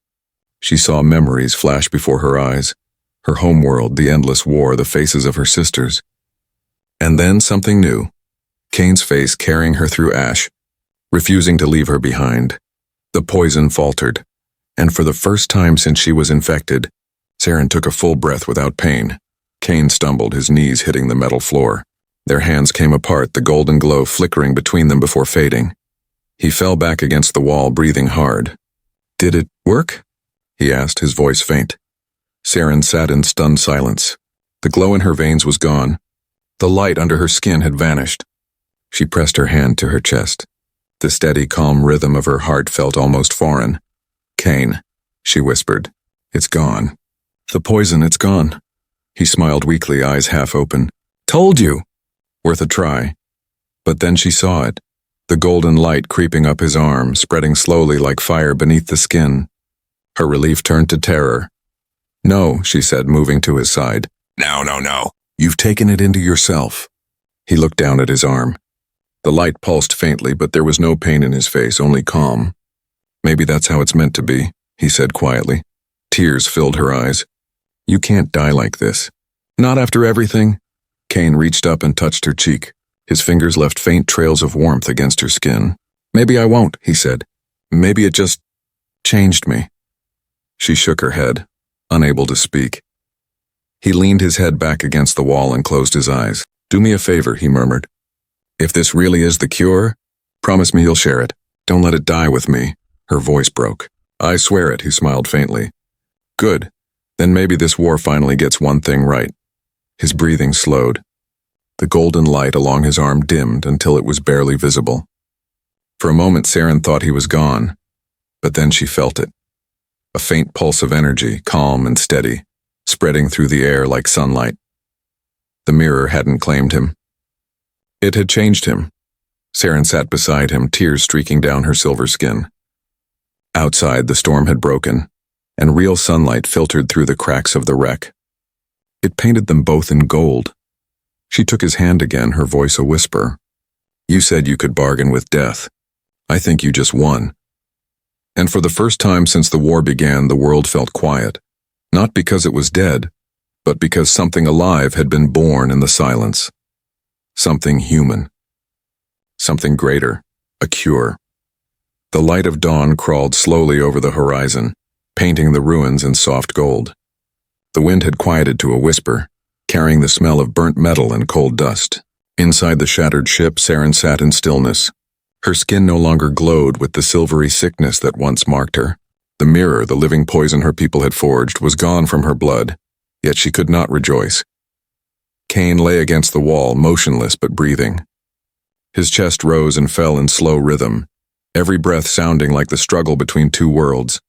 She saw memories flash before her eyes. Her homeworld, the endless war, the faces of her sisters. And then something new. Cain's face carrying her through ash, refusing to leave her behind. The poison faltered, and for the first time since she was infected, Saren took a full breath without pain. Cain stumbled, his knees hitting the metal floor. Their hands came apart, the golden glow flickering between them before fading. He fell back against the wall, breathing hard. Did it work? He asked, his voice faint. Saren sat in stunned silence. The glow in her veins was gone. The light under her skin had vanished. She pressed her hand to her chest. The steady, calm rhythm of her heart felt almost foreign. Cain, she whispered. It's gone. The poison, it's gone. He smiled weakly, eyes half open. Told you! Worth a try. But then she saw it. The golden light creeping up his arm, spreading slowly like fire beneath the skin. Her relief turned to terror. No, she said, moving to his side. No. You've taken it into yourself. He looked down at his arm. The light pulsed faintly, but there was no pain in his face, only calm. Maybe that's how it's meant to be, he said quietly. Tears filled her eyes. You can't die like this. Not after everything. Cain reached up and touched her cheek. His fingers left faint trails of warmth against her skin. Maybe I won't, he said. Maybe it just changed me. She shook her head, unable to speak. He leaned his head back against the wall and closed his eyes. Do me a favor, he murmured. If this really is the cure, promise me you'll share it. Don't let it die with me. Her voice broke. I swear it, he smiled faintly. Good. Then maybe this war finally gets one thing right. His breathing slowed. The golden light along his arm dimmed until it was barely visible. For a moment, Saren thought he was gone, but then she felt it. A faint pulse of energy, calm and steady, spreading through the air like sunlight. The mirror hadn't claimed him. It had changed him. Saren sat beside him, tears streaking down her silver skin. Outside, the storm had broken, and real sunlight filtered through the cracks of the wreck. It painted them both in gold. She took his hand again, her voice a whisper. You said you could bargain with death. I think you just won. And for the first time since the war began, the world felt quiet. Not because it was dead, but because something alive had been born in the silence. Something human. Something greater. A cure. The light of dawn crawled slowly over the horizon, painting the ruins in soft gold. The wind had quieted to a whisper, carrying the smell of burnt metal and cold dust. Inside the shattered ship, Saren sat in stillness. Her skin no longer glowed with the silvery sickness that once marked her. The mirror, the living poison her people had forged, was gone from her blood, yet she could not rejoice. Cain lay against the wall, motionless but breathing. His chest rose and fell in slow rhythm, every breath sounding like the struggle between two worlds,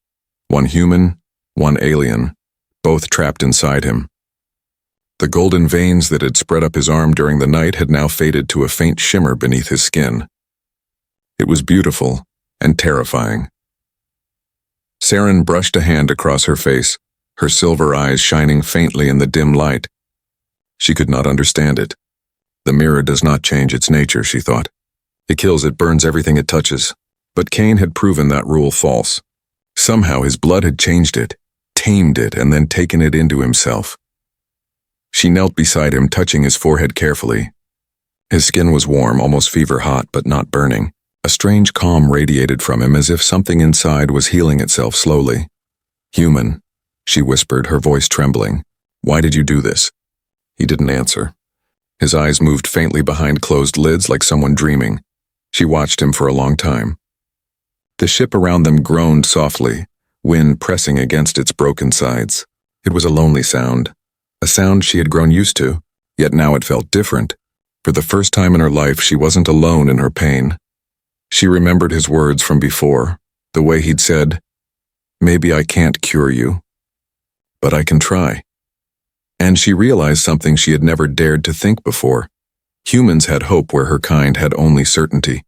one human, one alien, both trapped inside him. The golden veins that had spread up his arm during the night had now faded to a faint shimmer beneath his skin. It was beautiful and terrifying. Saren brushed a hand across her face, her silver eyes shining faintly in the dim light. She could not understand it. The mirror does not change its nature, she thought. It kills, it burns everything it touches. But Cain had proven that rule false. Somehow his blood had changed it, tamed it, and then taken it into himself. She knelt beside him, touching his forehead carefully. His skin was warm, almost fever-hot, but not burning. A strange calm radiated from him, as if something inside was healing itself slowly. "Human," she whispered, her voice trembling. "Why did you do this?" He didn't answer. His eyes moved faintly behind closed lids like someone dreaming. She watched him for a long time. The ship around them groaned softly, wind pressing against its broken sides. It was a lonely sound, a sound she had grown used to, yet now it felt different. For the first time in her life, she wasn't alone in her pain. She remembered his words from before, the way he'd said, "Maybe I can't cure you, but I can try." And she realized something she had never dared to think before. Humans had hope where her kind had only certainty.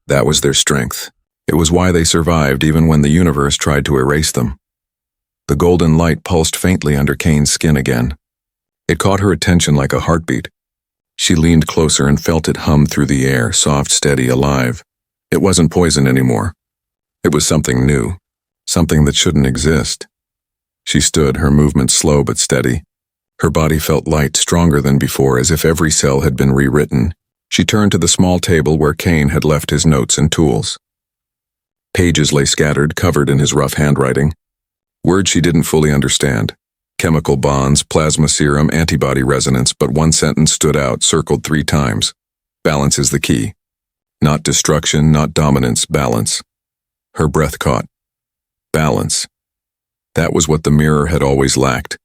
That was their strength. It was why they survived even when the universe tried to erase them. The golden light pulsed faintly under Cain's skin again. It caught her attention like a heartbeat. She leaned closer and felt it hum through the air, soft, steady, alive. It wasn't poison anymore. It was something new, something that shouldn't exist. She stood, her movement slow but steady. Her body felt light, stronger than before, as if every cell had been rewritten. She turned to the small table where Cain had left his notes and tools. Pages lay scattered, covered in his rough handwriting. Words she didn't fully understand. Chemical bonds, plasma serum, antibody resonance, but one sentence stood out, circled 3 times. Balance is the key. Not destruction, not dominance, balance. Her breath caught. Balance. That was what the mirror had always lacked.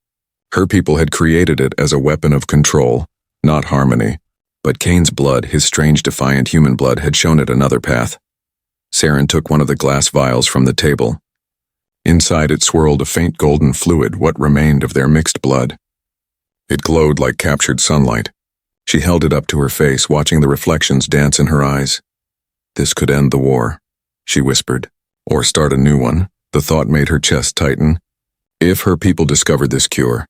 Her people had created it as a weapon of control, not harmony. But Cain's blood, his strange defiant human blood, had shown it another path. Saren took one of the glass vials from the table. Inside it swirled a faint golden fluid, what remained of their mixed blood. It glowed like captured sunlight. She held it up to her face, watching the reflections dance in her eyes. "This could end the war," she whispered. "Or start a new one." The thought made her chest tighten. If her people discovered this cure,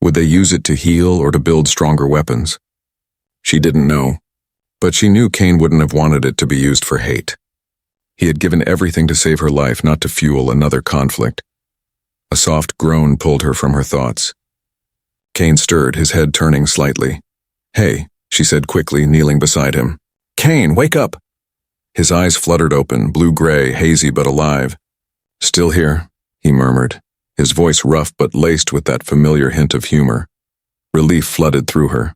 would they use it to heal or to build stronger weapons? She didn't know, but she knew Cain wouldn't have wanted it to be used for hate. He had given everything to save her life, not to fuel another conflict. A soft groan pulled her from her thoughts. Cain stirred, his head turning slightly. "Hey," she said quickly, kneeling beside him. "Cain, wake up!" His eyes fluttered open, blue-gray, hazy but alive. "Still here," he murmured, his voice rough but laced with that familiar hint of humor. Relief flooded through her.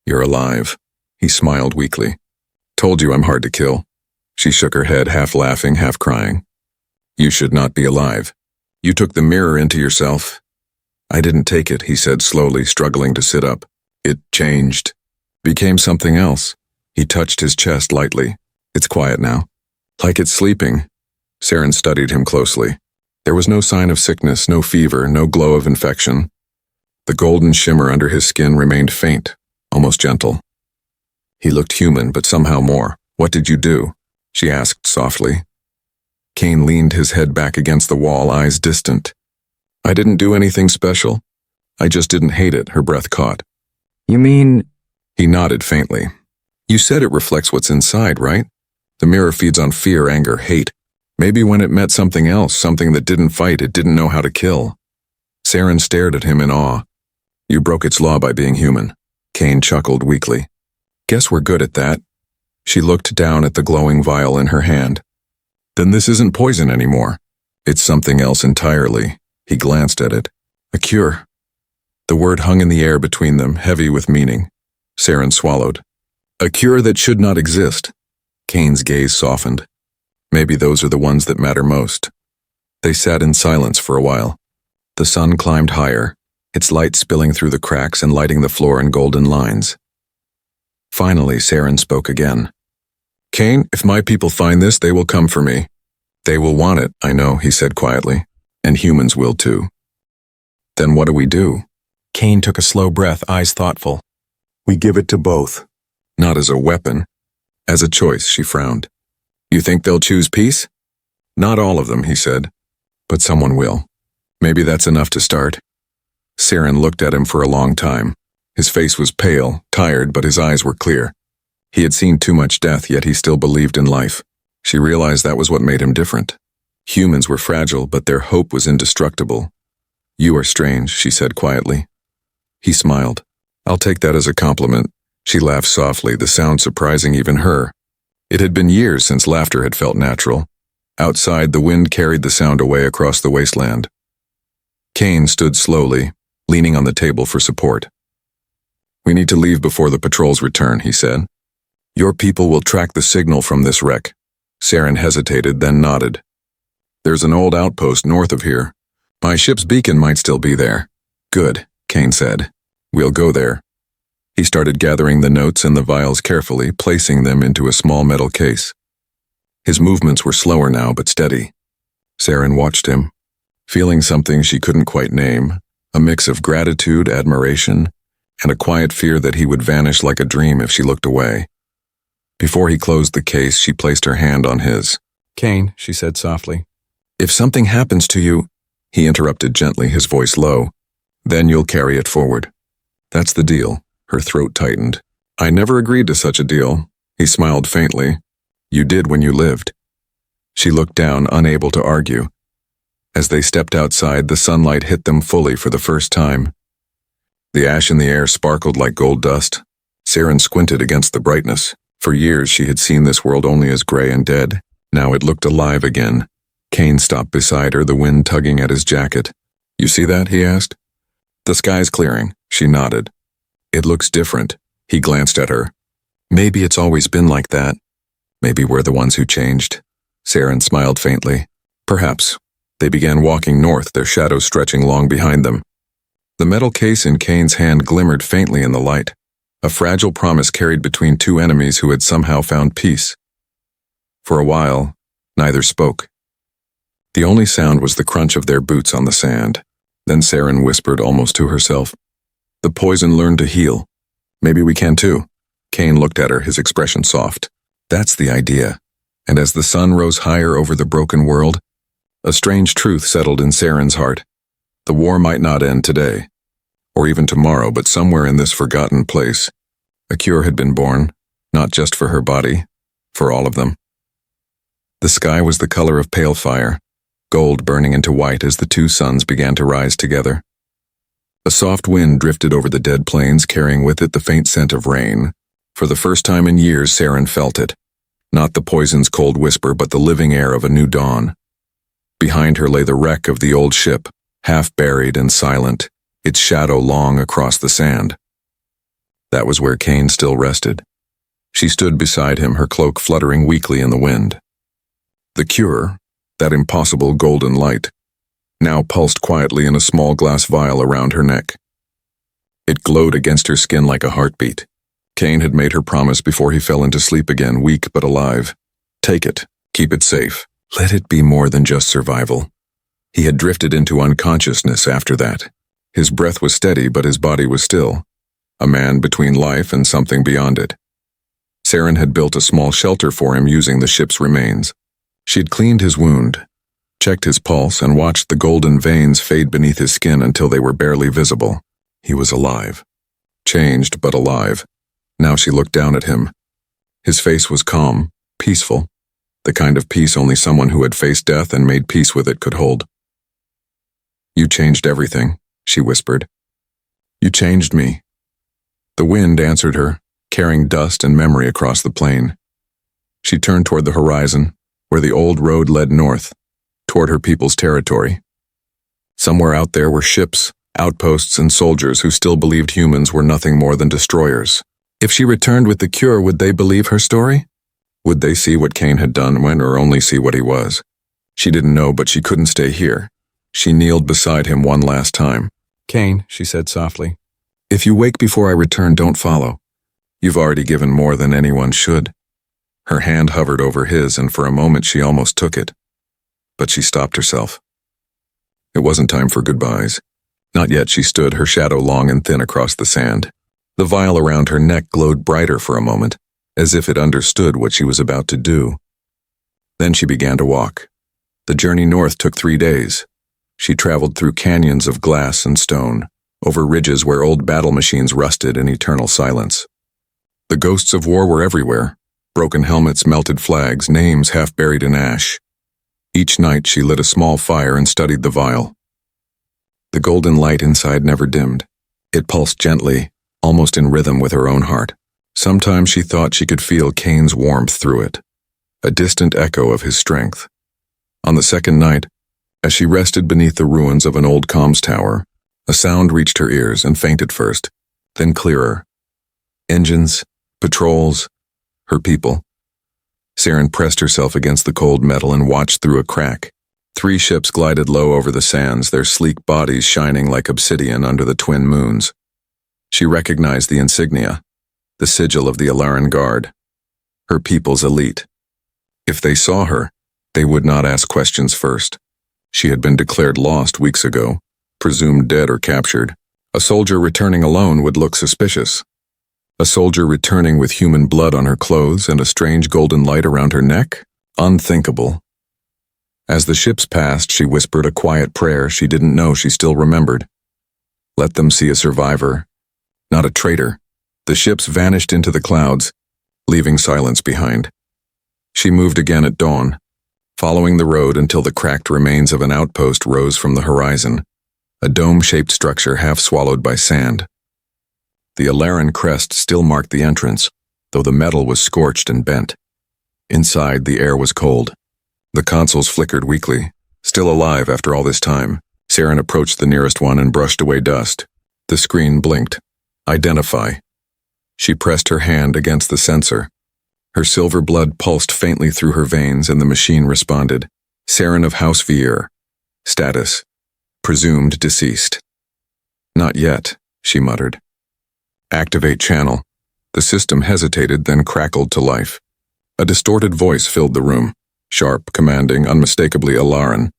"You're alive," he smiled weakly. "Told you I'm hard to kill." She shook her head, half laughing, half crying. "You should not be alive. You took the mirror into yourself." "I didn't take it," he said slowly, struggling to sit up. "It changed. Became something else." He touched his chest lightly. "It's quiet now. Like it's sleeping." Saren studied him closely. There was no sign of sickness, no fever, no glow of infection. The golden shimmer under his skin remained faint, almost gentle. He looked human, but somehow more. "What did you do?" she asked softly. Cain leaned his head back against the wall, eyes distant. "I didn't do anything special. I just didn't hate it," her breath caught. "You mean?" He nodded faintly. "You said it reflects what's inside, right? The mirror feeds on fear, anger, hate. Maybe when it met something else, something that didn't fight, it didn't know how to kill." Saren stared at him in awe. You broke its law by being human. Kane chuckled weakly. Guess we're good at that. She looked down at the glowing vial in her hand. Then this isn't poison anymore. It's something else entirely. He glanced at it. A cure. The word hung in the air between them, heavy with meaning. Saren swallowed. A cure that should not exist. Kane's gaze softened. Maybe those are the ones that matter most. They sat in silence for a while. The sun climbed higher, its light spilling through the cracks and lighting the floor in golden lines. Finally, Saren spoke again. Kane, if my people find this, they will come for me. They will want it, I know, he said quietly. And humans will too. Then what do we do? Kane took a slow breath, eyes thoughtful. We give it to both. Not as a weapon. As a choice, she frowned. You think they'll choose peace? Not all of them, he said. But someone will. Maybe that's enough to start. Saren looked at him for a long time. His face was pale, tired, but his eyes were clear. He had seen too much death, yet he still believed in life. She realized that was what made him different. Humans were fragile, but their hope was indestructible. You are strange, she said quietly. He smiled. I'll take that as a compliment. She laughed softly, the sound surprising even her. It had been years since laughter had felt natural. Outside, the wind carried the sound away across the wasteland. Kane stood slowly, leaning on the table for support. We need to leave before the patrols return, he said. Your people will track the signal from this wreck. Saren hesitated, then nodded. There's an old outpost north of here. My ship's beacon might still be there. Good, Kane said. We'll go there. He started gathering the notes and the vials carefully, placing them into a small metal case. His movements were slower now, but steady. Saren watched him, feeling something she couldn't quite name, a mix of gratitude, admiration, and a quiet fear that he would vanish like a dream if she looked away. Before he closed the case, she placed her hand on his. Kane, she said softly. If something happens to you, he interrupted gently, his voice low, then you'll carry it forward. That's the deal. Her throat tightened. I never agreed to such a deal. He smiled faintly. You did when you lived. She looked down, unable to argue. As they stepped outside, the sunlight hit them fully for the first time. The ash in the air sparkled like gold dust. Saren squinted against the brightness. For years she had seen this world only as gray and dead. Now it looked alive again. Kane stopped beside her, the wind tugging at his jacket. You see that? He asked. The sky's clearing. She nodded. It looks different. He glanced at her. Maybe it's always been like that. Maybe we're the ones who changed. Saren smiled faintly. Perhaps. They began walking north, their shadows stretching long behind them. The metal case in Kane's hand glimmered faintly in the light, a fragile promise carried between two enemies who had somehow found peace. For a while, neither spoke. The only sound was the crunch of their boots on the sand. Then Saren whispered almost to herself, The poison learned to heal. Maybe we can too. Kane looked at her, his expression soft. That's the idea. And as the sun rose higher over the broken world, a strange truth settled in Saren's heart. The war might not end today, or even tomorrow, but somewhere in this forgotten place, a cure had been born, not just for her body, for all of them. The sky was the color of pale fire, gold burning into white as the two suns began to rise together. A soft wind drifted over the dead plains, carrying with it the faint scent of rain. For the first time in years, Saren felt it. Not the poison's cold whisper, but the living air of a new dawn. Behind her lay the wreck of the old ship, half buried and silent, its shadow long across the sand. That was where Kane still rested. She stood beside him, her cloak fluttering weakly in the wind. The cure, that impossible golden light, now pulsed quietly in a small glass vial around her neck. It glowed against her skin like a heartbeat. Kane had made her promise before he fell into sleep again, weak but alive. Take it. Keep it safe. Let it be more than just survival. He had drifted into unconsciousness after that. His breath was steady, but his body was still. A man between life and something beyond it. Saren had built a small shelter for him using the ship's remains. She'd cleaned his wound, checked his pulse, and watched the golden veins fade beneath his skin until they were barely visible. He was alive. Changed, but alive. Now she looked down at him. His face was calm, peaceful, the kind of peace only someone who had faced death and made peace with it could hold. You changed everything, she whispered. You changed me." The wind answered her, carrying dust and memory across the plain. She turned toward the horizon, where the old road led north, toward her people's territory. Somewhere out there were ships, outposts, and soldiers who still believed humans were nothing more than destroyers. If she returned with the cure, would they believe her story? Would they see what Cain had done or only see what he was? She didn't know, but she couldn't stay here. She kneeled beside him one last time. "Cain," she said softly, "if you wake before I return, don't follow. You've already given more than anyone should." Her hand hovered over his, and for a moment she almost took it. But she stopped herself. It wasn't time for goodbyes. Not yet. She stood, her shadow long and thin across the sand. The vial around her neck glowed brighter for a moment, as if it understood what she was about to do. Then she began to walk. The journey north took 3 days. She traveled through canyons of glass and stone, over ridges where old battle machines rusted in eternal silence. The ghosts of war were everywhere, broken helmets, melted flags, names half buried in ash. Each night she lit a small fire and studied the vial. The golden light inside never dimmed. It pulsed gently, almost in rhythm with her own heart. Sometimes she thought she could feel Cain's warmth through it, a distant echo of his strength. On the second night, as she rested beneath the ruins of an old comms tower, a sound reached her ears and faint at first, then clearer. Engines, patrols, her people. Saren pressed herself against the cold metal and watched through a crack. 3 ships glided low over the sands, their sleek bodies shining like obsidian under the twin moons. She recognized the insignia, the sigil of the Alaran Guard, her people's elite. If they saw her, they would not ask questions first. She had been declared lost weeks ago, presumed dead or captured. A soldier returning alone would look suspicious. A soldier returning with human blood on her clothes and a strange golden light around her neck? Unthinkable. As the ships passed, she whispered a quiet prayer she didn't know she still remembered. Let them see a survivor, not a traitor. The ships vanished into the clouds, leaving silence behind. She moved again at dawn, following the road until the cracked remains of an outpost rose from the horizon, a dome-shaped structure half swallowed by sand. The Alaran crest still marked the entrance, though the metal was scorched and bent. Inside, the air was cold. The consoles flickered weakly. Still alive after all this time, Saren approached the nearest one and brushed away dust. The screen blinked. Identify. She pressed her hand against the sensor. Her silver blood pulsed faintly through her veins and the machine responded. Saren of House Vier. Status: presumed deceased. Not yet, she muttered. Activate channel. The system hesitated, then crackled to life. A distorted voice filled the room, sharp, commanding, unmistakably Alaran.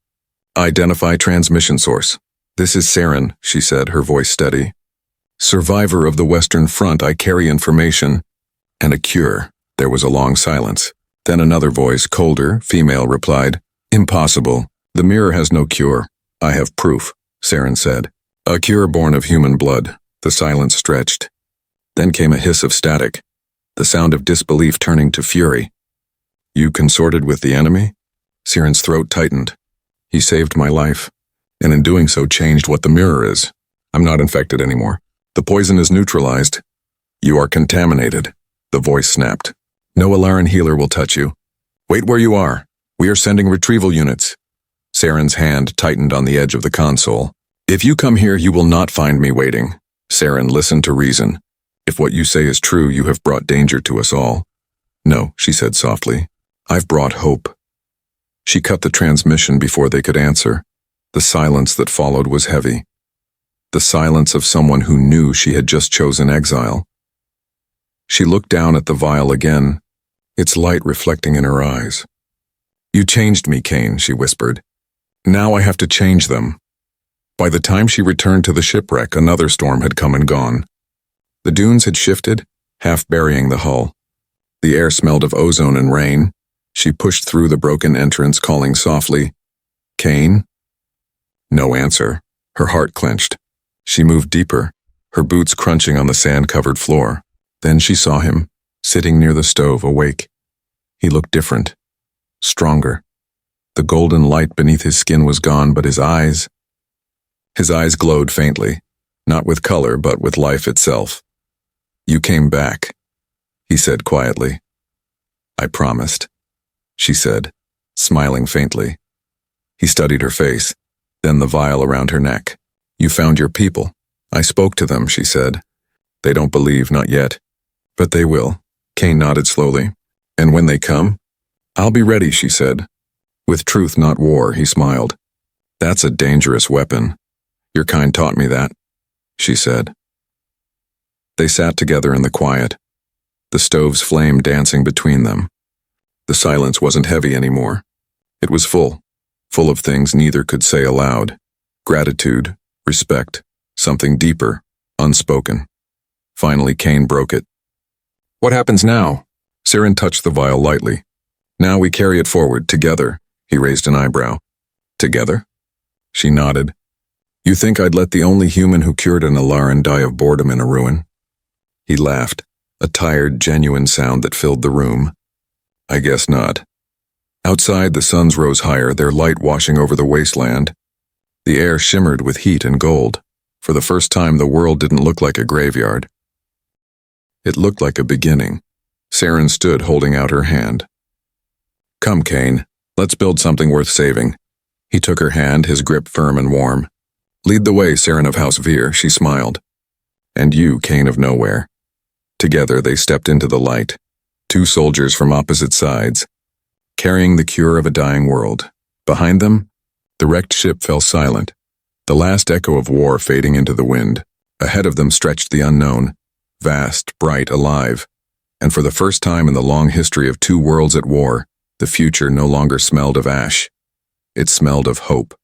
Identify transmission source. This is Saren, she said, her voice steady. Survivor of the Western Front, I carry information. And a cure. There was a long silence. Then another voice, colder, female, replied, Impossible. The mirror has no cure. I have proof, Saren said. A cure born of human blood. The silence stretched. Then came a hiss of static, the sound of disbelief turning to fury. You consorted with the enemy? Saren's throat tightened. He saved my life, and in doing so changed what the mirror is. I'm not infected anymore. The poison is neutralized. You are contaminated, the voice snapped. No Alaran healer will touch you. Wait where you are. We are sending retrieval units. Saren's hand tightened on the edge of the console. If you come here, you will not find me waiting. Saren, listen to reason. If what you say is true, you have brought danger to us all. No, she said softly. I've brought hope. She cut the transmission before they could answer. The silence that followed was heavy. The silence of someone who knew she had just chosen exile. She looked down at the vial again, its light reflecting in her eyes. You changed me, Cain, she whispered. Now I have to change them. By the time she returned to the shipwreck, another storm had come and gone. The dunes had shifted, half burying the hull. The air smelled of ozone and rain. She pushed through the broken entrance, calling softly, Cain? No answer. Her heart clenched. She moved deeper, her boots crunching on the sand-covered floor. Then she saw him, sitting near the stove, awake. He looked different, stronger. The golden light beneath his skin was gone, but his eyes glowed faintly, not with color but with life itself. You came back, he said quietly. I promised, she said, smiling faintly. He studied her face, then the vial around her neck. You found your people. I spoke to them, she said. They don't believe, not yet. But they will. Kane nodded slowly. And when they come? I'll be ready, she said. With truth, not war, he smiled. That's a dangerous weapon. Your kind taught me that, she said. They sat together in the quiet, the stove's flame dancing between them. The silence wasn't heavy anymore. It was full of things neither could say aloud. Gratitude, respect, something deeper, unspoken. Finally, Kane broke it. What happens now? Saren touched the vial lightly. Now we carry it forward, together. He raised an eyebrow. Together? She nodded. You think I'd let the only human who cured an Alaran die of boredom in a ruin? He laughed, a tired, genuine sound that filled the room. I guess not. Outside, the suns rose higher, their light washing over the wasteland. The air shimmered with heat and gold. For the first time, the world didn't look like a graveyard. It looked like a beginning. Saren stood holding out her hand. Come, Kane, let's build something worth saving. He took her hand, his grip firm and warm. Lead the way, Saren of House Veer, she smiled. And you, Kane of Nowhere. Together they stepped into the light, two soldiers from opposite sides, carrying the cure of a dying world. Behind them, the wrecked ship fell silent, the last echo of war fading into the wind. Ahead of them stretched the unknown, vast, bright, alive. And for the first time in the long history of two worlds at war, the future no longer smelled of ash. It smelled of hope.